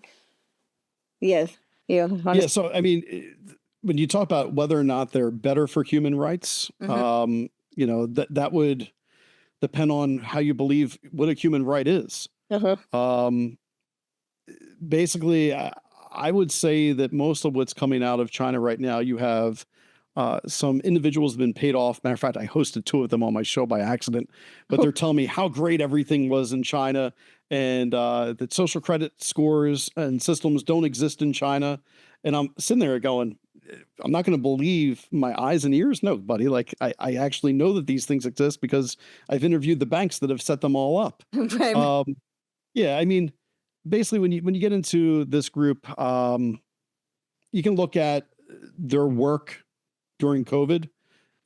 yes. Yeah. So, I mean, when you talk about whether or not they're better for human rights, you know, that would depend on how you believe what a human right is. Basically, I would say that most of what's coming out of China right now, you have some individuals have been paid off. Matter of fact, I hosted two of them on my show by accident, but they're telling me how great everything was in China and that social credit scores and systems don't exist in China. And I'm sitting there going, I'm not going to believe my eyes and ears. No, buddy. Like I actually know that these things exist because I've interviewed the banks that have set them all up. Yeah. I mean, basically when you get into this group, you can look at their work during COVID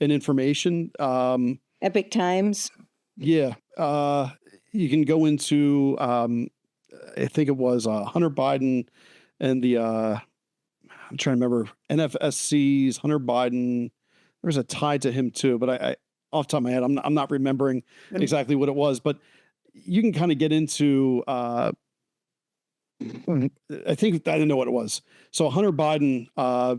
and information. Epic Times. Yeah. You can go into, I think it was Hunter Biden and the, I'm trying to remember NFSC's Hunter Biden. There's a tie to him too, but I off the top of my head, I'm not remembering exactly what it was, but you can kind of get into, I think I didn't know what it was. So Hunter Biden,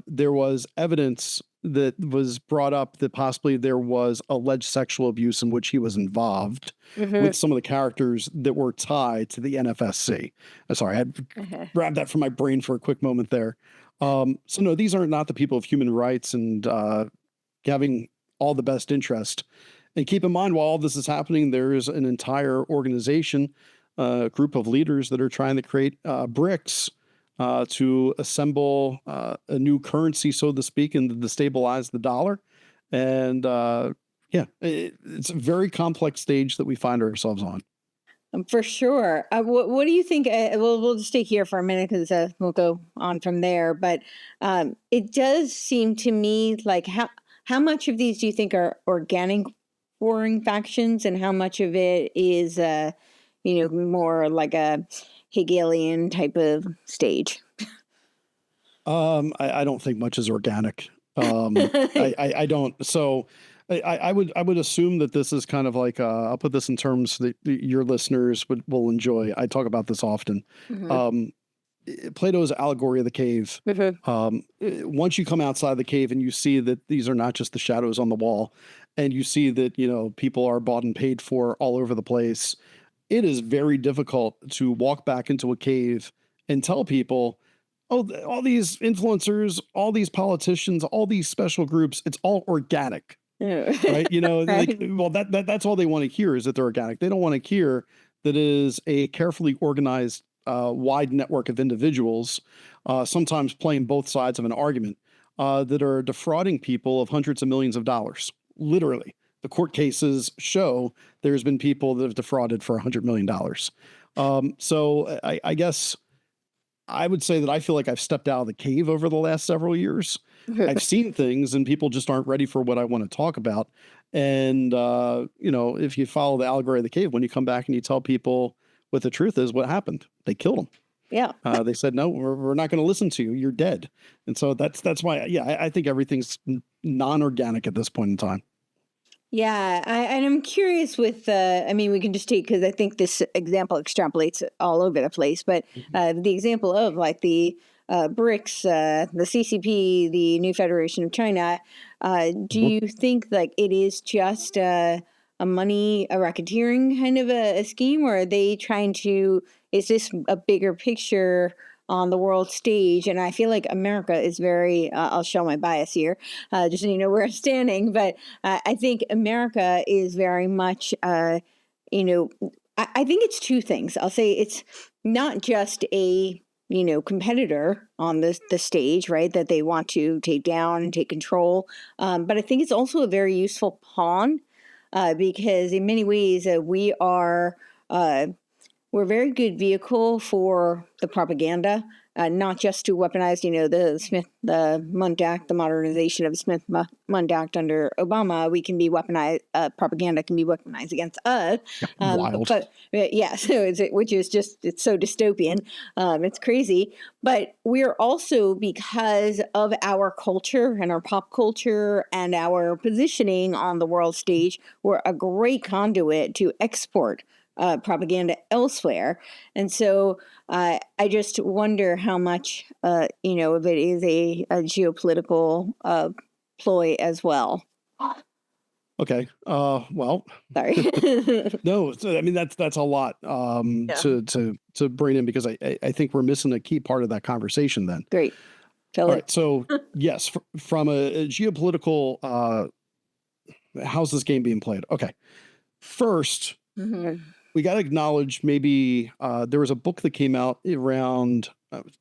there was evidence that was brought up that possibly there was alleged sexual abuse in which he was involved with some of the characters that were tied to the NFSC. Sorry, I had to grab that from my brain for a quick moment there. So no, these are not the people of human rights and having all the best interest. And keep in mind, while all this is happening, there is an entire organization, group of leaders that are trying to create BRICS to assemble a new currency, so to speak, and to destabilize the dollar. And it's a very complex stage that we find ourselves on. For sure. What do you think? We'll just stay here for a minute because we'll go on from there. But it does seem to me like how much of these do you think are organic warring factions, and how much of it is more like a Hegelian type of stage? I don't think much is organic. I don't. So I would assume that this is kind of like I'll put this in terms that your listeners will enjoy. I talk about this often. Mhm. Um, Plato's allegory of the cave. Mhm. Once you come outside the cave and you see that these are not just the shadows on the wall, and you see that people are bought and paid for all over the place, it is very difficult to walk back into a cave and tell people, oh, all these influencers, all these politicians, all these special groups, it's all organic, Yeah. right? Like, Right. well, that's all they want to hear is that they're organic. They don't want to hear that it is a carefully organized, wide network of individuals, sometimes playing both sides of an argument, that are defrauding people of hundreds of millions of dollars. Literally, the court cases show there's been people that have defrauded for $100 million. So I guess I would say that I feel like I've stepped out of the cave over the last several years. I've seen things and people just aren't ready for what I want to talk about. And, if you follow the allegory of the cave, when you come back and you tell people what the truth is, what happened? They killed them. Yeah. They said, no, we're not going to listen to you. You're dead. And so that's why, yeah, I think everything's non-organic at this point in time. Yeah, and I'm curious with, I mean, we can just take, because I think this example extrapolates all over the place, but the example of like the BRICS, the CCP, the New Federation of China, do Mhm. you think like it is just a money, a racketeering kind of a scheme, or are they trying to, is this a bigger picture on the world stage? And I feel like America is very, I'll show my bias here, just so you know where I'm standing, but I think America is very much, you know, I think it's two things. I'll say it's not just a competitor on the stage, right? That they want to take down and take control, but I think it's also a very useful pawn, because in many ways we are. We're a very good vehicle for the propaganda, not just to weaponize, the Munt Act, the modernization of the Munt Act under Obama. We can be weaponized, propaganda can be weaponized against us. Wild. Yeah, so which is just, it's so dystopian. It's crazy. But we're also, because of our culture and our pop culture and our positioning on the world stage, we're a great conduit to export propaganda elsewhere. And so I just wonder how much, of it is a geopolitical ploy as well. Okay. Well, Sorry. no, I mean that's a lot Yeah. to bring in because I think we're missing a key part of that conversation then. Great. Fill All it. right. So yes, from a geopolitical, how's this game being played? Okay. First, Mhm. we got to acknowledge maybe there was a book that came out around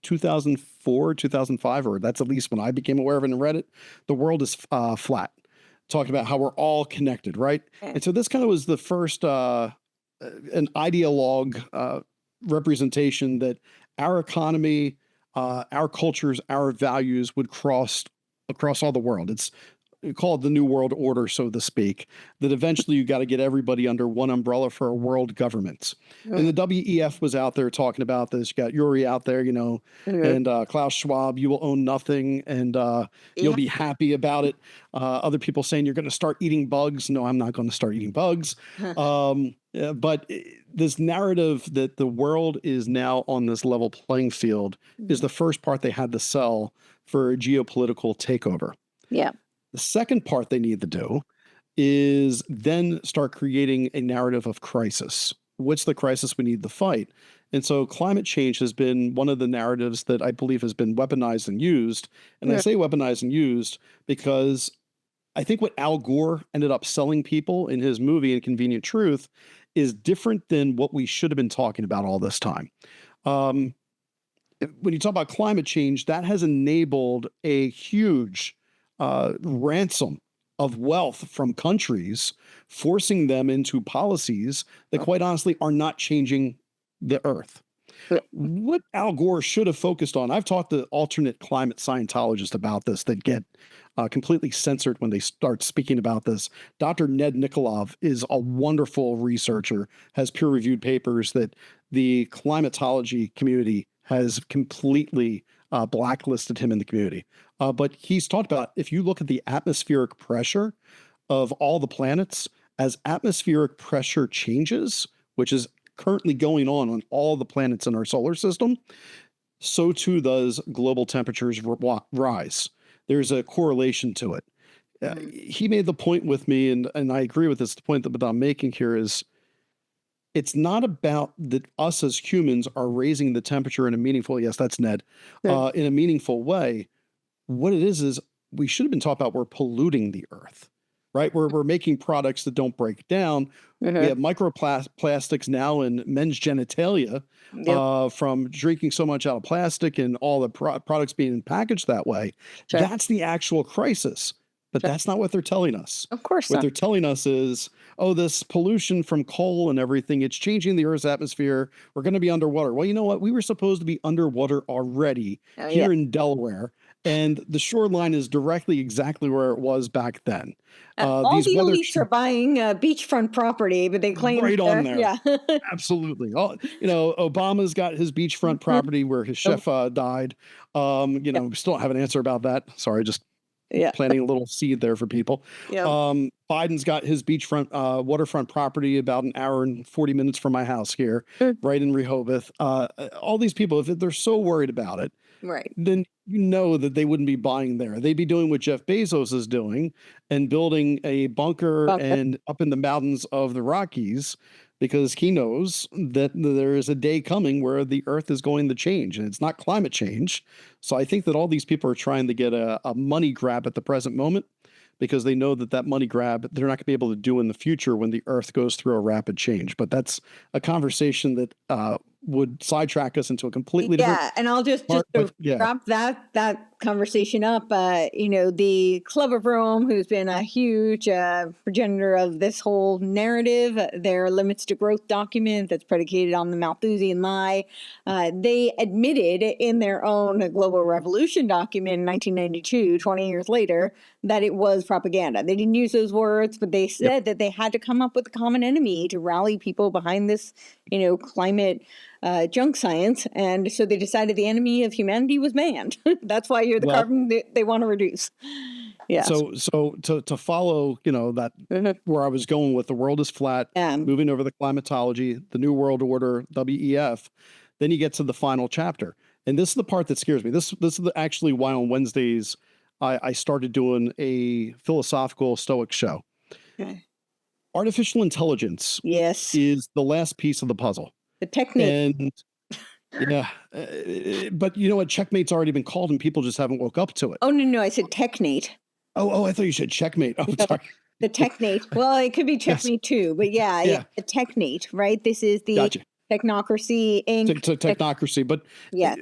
2004, 2005, or that's at least when I became aware of it and read it. The world is flat, talking about how we're all connected, right? Okay. And so this kind of was the first an ideologue representation that our economy, our cultures, our values would cross across all the world. It's called the New World Order, so to speak, that eventually you got to get everybody under one umbrella for a world government. And the WEF was out there talking about this. You got Yuri out there, Mhm. and Klaus Schwab, you will own nothing and you'll Yeah. be happy about it. Other people saying you're going to start eating bugs. No, I'm not going to start eating bugs. But this narrative that the world is now on this level playing field is the first part they had to sell for a geopolitical takeover. Yeah. The second part they need to do is then start creating a narrative of crisis. What's the crisis we need to fight? And so climate change has been one of the narratives that I believe has been weaponized and used. And I Yeah. say weaponized and used because I think what Al Gore ended up selling people in his movie Inconvenient Truth is different than what we should have been talking about all this time. Um, when you talk about climate change, that has enabled a huge ransom of wealth from countries, forcing them into policies that, quite honestly, are not changing the earth. What Al Gore should have focused on, I've talked to alternate climate Scientologists about this that get completely censored when they start speaking about this. Dr. Ned Nikolov is a wonderful researcher, has peer reviewed papers that the climatology community has completely blacklisted him in the community. But he's talked about, if you look at the atmospheric pressure of all the planets, as atmospheric pressure changes, which is currently going on all the planets in our solar system, so too does global temperatures rise. There's a correlation to it. He made the point with me, and I agree with this. The point that I'm making here is, it's not about that us as humans are raising the temperature in a meaningful, yes, that's Ned, in a meaningful way. What it is we should have been taught about we're polluting the earth, right? We're making products that don't break down. We have microplastics now in men's genitalia from drinking so much out of plastic and all the products being packaged that way. Sure. That's the actual crisis. But that's not what they're telling us. Of course what not. they're telling us is, oh, this pollution from coal and everything, it's changing the Earth's atmosphere. We're going to be underwater. Well, you know what? We were supposed to be underwater already here in Delaware. And the shoreline is directly exactly where it was back then. All the elites are buying beachfront property, but they claim right on there. Yeah. Absolutely. Obama's got his beachfront property where his chef died. We still don't have an answer about that. Sorry, just planting a little seed there for people. Biden's got his beachfront, waterfront property about an hour and 40 minutes from my house here, right in Rehoboth. All these people, if they're so worried about it, then you know that they wouldn't be buying there. They'd be doing what Jeff Bezos is doing and building a bunker and up in the mountains of the Rockies, because he knows that there is a day coming where the earth is going to change, and it's not climate change. So I think that all these people are trying to get a money grab at the present moment, because they know that money grab they're not going to be able to do in the future when the earth goes through a rapid change. But that's a conversation that would sidetrack us into a completely different. Yeah, and I'll just wrap that conversation up. The Club of Rome, who's been a huge progenitor of this whole narrative, their Limits to Growth document that's predicated on the Malthusian lie, they admitted in their own Global Revolution document in 1992, 20 years later, that it was propaganda. They didn't use those words, but they said that they had to come up with a common enemy to rally people behind this, climate junk science. And so they decided the enemy of humanity was man. That's why you're the carbon they want to reduce. Yeah. So to follow, that where I was going with the world is flat, moving over the climatology, the New World Order, WEF, then you get to the final chapter. And this is the part that scares me. This is actually why on Wednesdays I started doing a philosophical Stoic show. Okay. Artificial intelligence is the last piece of the puzzle. The technique. And but you know what? Checkmate's already been called and people just haven't woke up to it. Oh, no, I said technate. Oh, I thought you said checkmate. Oh, sorry. The technate. Well, it could be checkmate too, but the technate, right? This is the Technocracy Inc. Technocracy, but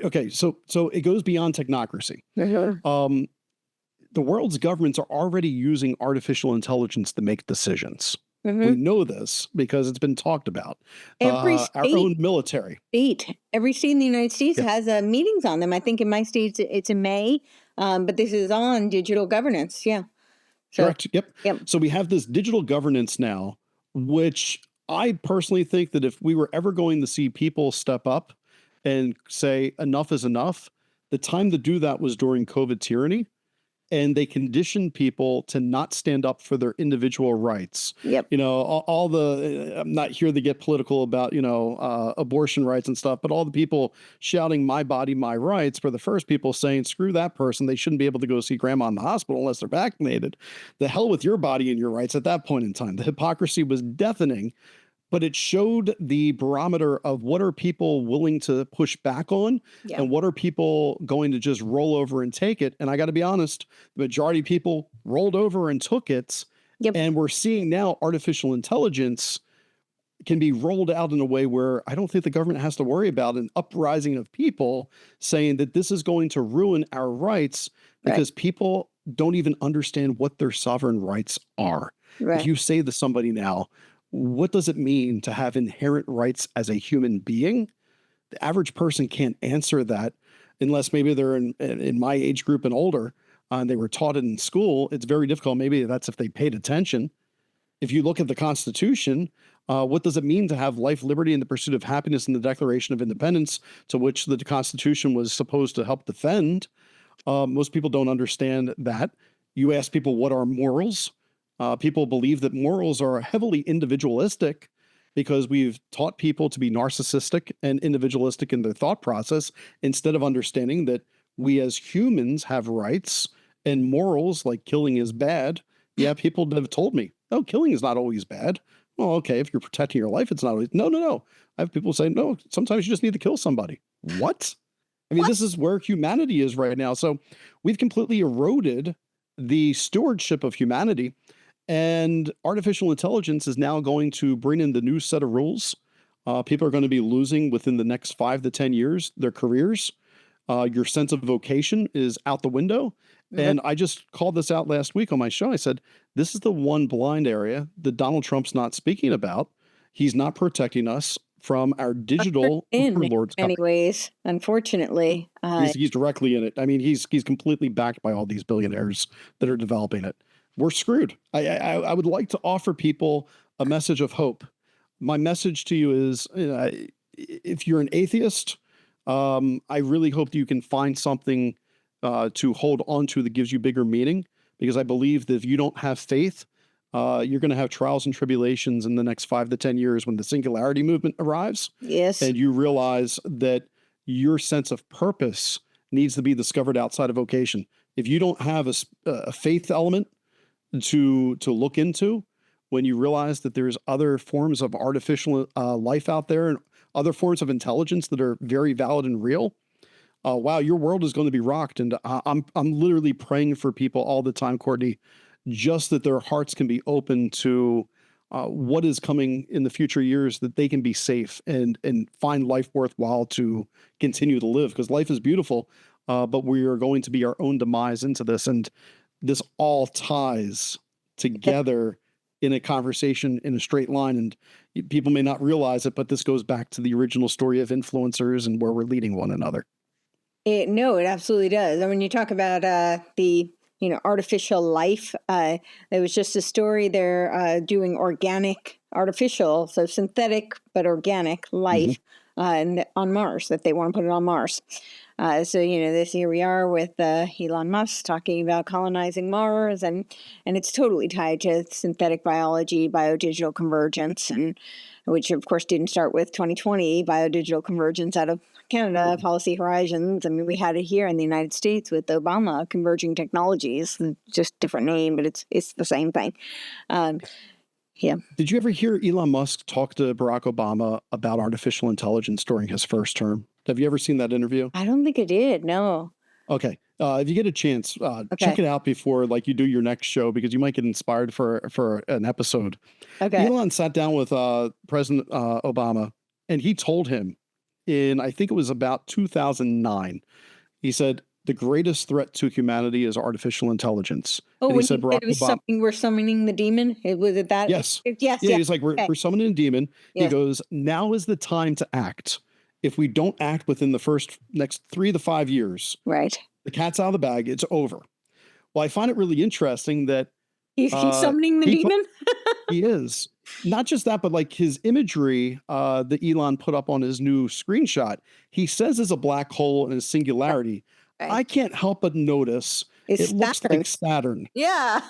okay, so it goes beyond technocracy. The world's governments are already using artificial intelligence to make decisions. We know this because it's been talked about. Every state, our own military. Every state in the United States has meetings on them. I think in my state it's in May, but this is on digital governance. Yeah. Correct. Yep. So we have this digital governance now, which I personally think that if we were ever going to see people step up and say enough is enough, the time to do that was during COVID tyranny. And they conditioned people to not stand up for their individual rights. Yep. I'm not here to get political about, abortion rights and stuff, but all the people shouting my body, my rights were the first people saying, screw that person. They shouldn't be able to go see grandma in the hospital unless they're vaccinated. The hell with your body and your rights at that point in time. The hypocrisy was deafening. But it showed the barometer of what are people willing to push back on and what are people going to just roll over and take it. And I got to be honest, the majority of people rolled over and took it. And we're seeing now artificial intelligence can be rolled out in a way where I don't think the government has to worry about an uprising of people saying that this is going to ruin our rights because people don't even understand what their sovereign rights are. If you say to somebody now, what does it mean to have inherent rights as a human being? The average person can't answer that unless maybe they're in my age group and older, and they were taught it in school. It's very difficult. Maybe that's if they paid attention. If you look at the Constitution, What does it mean to have life, liberty, and the pursuit of happiness in the Declaration of Independence, to which the Constitution was supposed to help defend? Most people don't understand that. You ask people, what are morals? People believe that morals are heavily individualistic because we've taught people to be narcissistic and individualistic in their thought process instead of understanding that we as humans have rights and morals, like killing is bad. Yeah, people have told me, oh, killing is not always bad. Well, okay, if you're protecting your life, it's not always. No, no, no. I have people say, no, sometimes you just need to kill somebody. What? I mean, What? this is where humanity is right now. So we've completely eroded the stewardship of humanity. And artificial intelligence is now going to bring in the new set of rules. People are going to be losing within the next 5 to 10 years their careers. Your sense of vocation is out the window. Mhm. And I just called this out last week on my show. I said, this is the one blind area that Donald Trump's not speaking about. He's not protecting us from our digital In overlords many coming. ways, unfortunately. He's directly in it. I mean, he's completely backed by all these billionaires that are developing it. We're screwed. I would like to offer people a message of hope. My message to you is, if you're an atheist, I really hope that you can find something to hold on to that gives you bigger meaning. Because I believe that if you don't have faith, you're going to have trials and tribulations in the next 5 to 10 years when the singularity movement arrives, Yes. and you realize that your sense of purpose needs to be discovered outside of vocation. If you don't have a faith element to look into, when you realize that there's other forms of artificial life out there and other forms of intelligence that are very valid and real, wow, your world is going to be rocked. And I'm literally praying for people all the time, Courtney, just that their hearts can be open to what is coming in the future years, that they can be safe and find life worthwhile to continue to live, because life is beautiful, but we are going to be our own demise into this. And this all ties together in a conversation in a straight line. And people may not realize it, but this goes back to the original story of influencers and where we're leading one another. No, it absolutely does. And when you talk about the artificial life, there was just a story. They're doing organic, artificial, so synthetic but organic life and on Mars, that they want to put it on Mars. So this here we are with Elon Musk talking about colonizing Mars, and it's totally tied to synthetic biology, biodigital convergence, and which of course didn't start with 2020 biodigital convergence out of Canada, Policy Horizons. I mean, we had it here in the United States with Obama, converging technologies, just different name, but it's the same thing. Yeah. Did you ever hear Elon Musk talk to Barack Obama about artificial intelligence during his first term? Have you ever seen that interview? I don't think it did. No. Okay. If you get a chance, check Okay. it out before you do your next show, because you might get inspired for an episode. Okay. Elon sat down with President Obama, and he told him I think it was about 2009, he said, the greatest threat to humanity is artificial intelligence. Oh, And he when said, you said Barack it was Obama, something, we're summoning the demon. Was it that? yes. Yes. Yeah, Yes. he's like, Okay. we're summoning a demon. He Yes. goes, now is the time to act. If we don't act within the next 3 to 5 years, Right. the cat's out of the bag, it's over. Well, I find it really interesting that He's summoning the demon? he is. Not just that, but like his imagery that Elon put up on his new screenshot, he says is a black hole and a singularity. Right. I can't help but notice It's it looks Saturn. like Saturn. Yeah.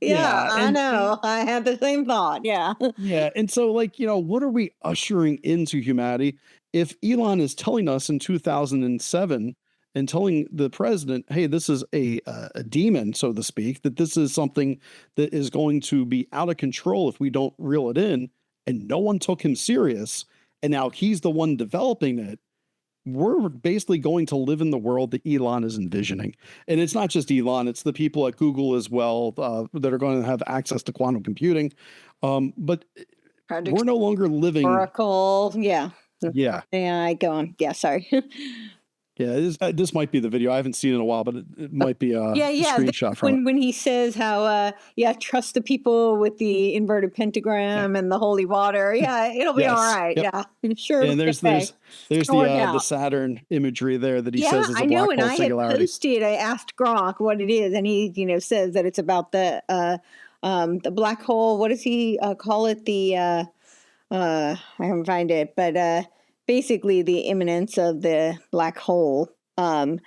Yeah, I know. I had the same thought. Yeah. Yeah. And so, what are we ushering into humanity? If Elon is telling us in 2007 and telling the president, hey, this is a demon, so to speak, that this is something that is going to be out of control if we don't reel it in, and no one took him serious, and now he's the one developing it, we're basically going to live in the world that Elon is envisioning. And it's not just Elon, it's the people at Google as well that are going to have access to quantum computing. But Project we're no longer living. Oracle. Yeah. Yeah. Yeah, I go on. Yeah, sorry. Yeah, this might be the video. I haven't seen it in a while, but it might be a screenshot from it. When he says how, trust the people with the inverted pentagram and the holy water. Yeah, it'll be all Yes. right. Yep. Yeah, sure. And there's the Saturn imagery there that he says is a I know, black and hole I had singularity. posted. I asked Gronk what it is, and he, says that it's about the black hole. What does he call it? The I can find it, but basically the imminence of the black hole. But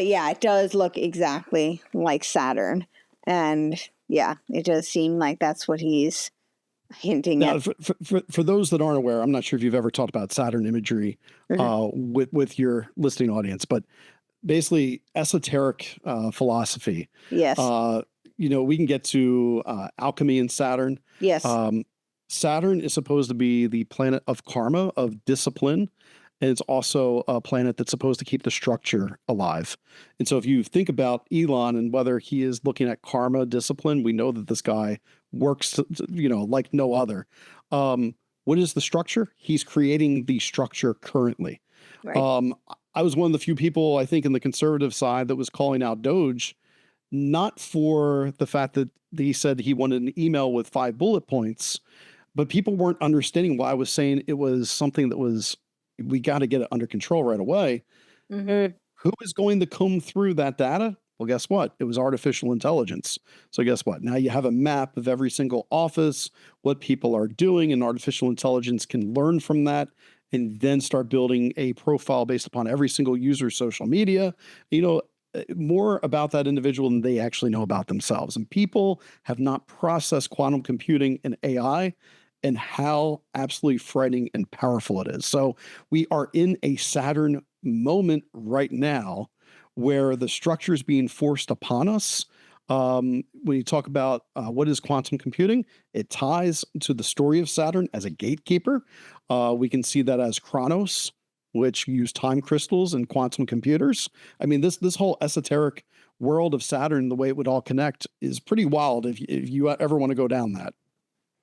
yeah, it does look exactly like Saturn. And yeah, it does seem like that's what he's hinting Now, at. for those that aren't aware, I'm not sure if you've ever talked about Saturn imagery Mhm. with your listening audience, but basically esoteric philosophy. Yes. Uh, we can get to alchemy in Saturn. Yes. Um, Saturn is supposed to be the planet of karma, of discipline. And it's also a planet that's supposed to keep the structure alive. And so if you think about Elon and whether he is looking at karma, discipline, we know that this guy works, like no other. What is the structure? He's creating the structure currently. Right. Um, I was one of the few people, I think, in the conservative side that was calling out Doge, not for the fact that he said he wanted an email with 5 bullet points, but people weren't understanding why I was saying it was something that was, we got to get it under control right away. Hmm. Who is going to comb through that data? Well, guess what? It was artificial intelligence. So, guess what? Now you have a map of every single office, what people are doing, and artificial intelligence can learn from that and then start building a profile based upon every single user's social media. More about that individual than they actually know about themselves. And people have not processed quantum computing and AI and how absolutely frightening and powerful it is. So we are in a Saturn moment right now where the structure is being forced upon us. When you talk about what is quantum computing, it ties to the story of Saturn as a gatekeeper. We can see that as Chronos, which use time crystals and quantum computers. I mean, this whole esoteric world of Saturn, the way it would all connect, is pretty wild. If you ever want to go down that.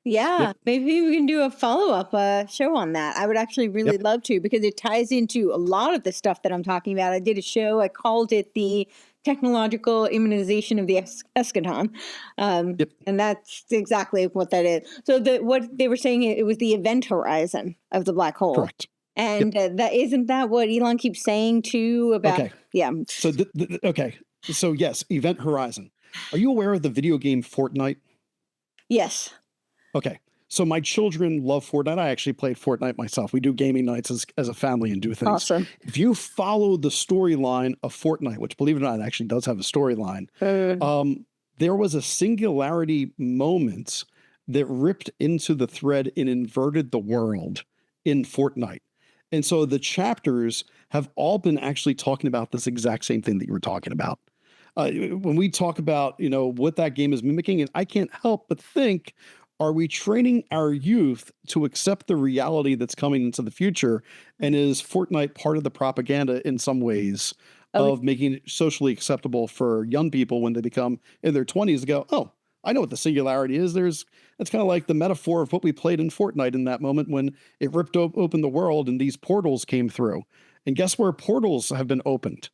Yeah, Yep. maybe we can do a follow-up show on that. I would actually really Yep. love to because it ties into a lot of the stuff that I'm talking about. I did a show, I called it the technological immunization of the eschaton. Yep. And that's exactly what that is. So what they were saying, it was the event horizon of the black hole. Correct. And Yep. that isn't that what Elon keeps saying too about, Okay. yeah. So okay. So yes, Event Horizon. Are you aware of the video game Fortnite? Yes. Okay. So my children love Fortnite. I actually played Fortnite myself. We do gaming nights as a family and do things. Awesome. If you follow the storyline of Fortnite, which believe it or not, actually does have a storyline, there was a singularity moment that ripped into the thread and inverted the world in Fortnite. And so the chapters have all been actually talking about this exact same thing that you were talking about. When we talk about, what that game is mimicking, and I can't help but think, are we training our youth to accept the reality that's coming into the future? And is Fortnite part of the propaganda in some ways Oh, of making it socially acceptable for young people when they become in their 20s to go, oh, I know what the singularity is. That's kind of like the metaphor of what we played in Fortnite in that moment when it ripped open the world and these portals came through. And guess where portals have been opened?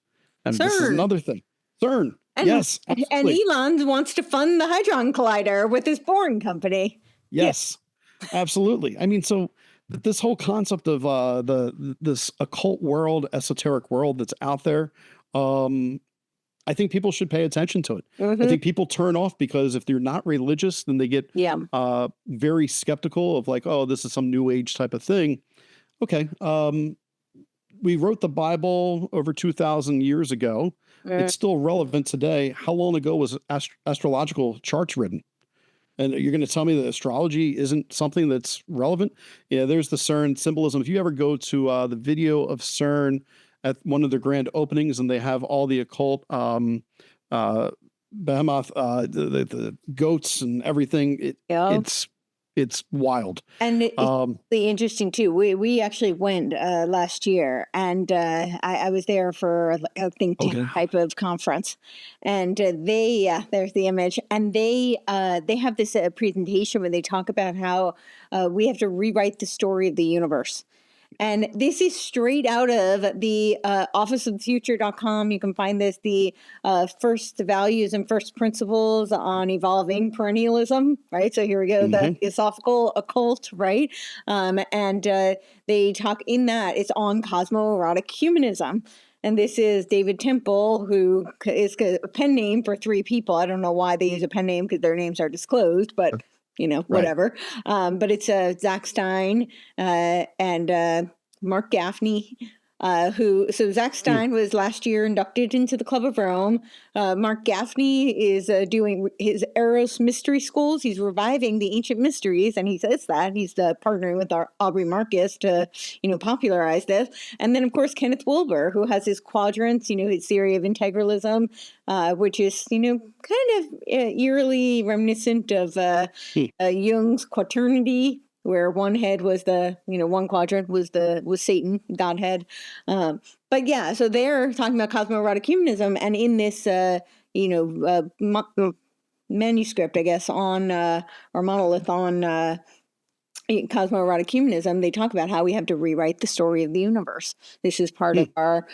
And this is CERN. another thing. CERN. And Yes, and absolutely. Elon wants to fund the Hadron Collider with his Boring company. Yeah. Yes, absolutely. I mean, so this whole concept of this occult world, esoteric world that's out there, um, I think people should pay attention to it. I Hmm. think people turn off because if they're not religious, then they get Yeah. very skeptical of like, oh, this is some new age type of thing. Okay, we wrote the Bible over 2,000 years ago. Mm. It's still relevant today. How long ago was astrological charts written? And you're going to tell me that astrology isn't something that's relevant? Yeah, there's the CERN symbolism. If you ever go to the video of CERN at one of their grand openings, and they have all the occult uh, behemoth, the goats and everything, Yeah. it's wild. And it's Um, really interesting too. We actually went last year, and I was there for like a think tank okay. type of conference, and there's the image, and they have this presentation where they talk about how we have to rewrite the story of the universe. And this is straight out of the officeofthefuture.com. You can find this, the first values and first principles on evolving perennialism, right? So here we go, the Mhm. philosophical occult, right? And they talk in that, it's on cosmoerotic humanism. And this is David Temple, who is a pen name for three people. I don't know why they use a pen name because their names are disclosed, but whatever. But it's Zach Stein and Mark Gaffney. So Zach Stein was last year inducted into the Club of Rome. Mark Gaffney is doing his Eros Mystery Schools. He's reviving the ancient mysteries, and he says that he's partnering with our Aubrey Marcus to, popularize this. And then, of course, Kenneth Wilber, who has his quadrants, his theory of integralism, which is, kind of eerily reminiscent of Jung's quaternity, where one head was one quadrant was Satan, Godhead. But yeah, so they're talking about cosmoerotic humanism, and in this, manuscript, I guess, on or monolith on cosmoerotic humanism, they talk about how we have to rewrite the story of the universe. This is part of our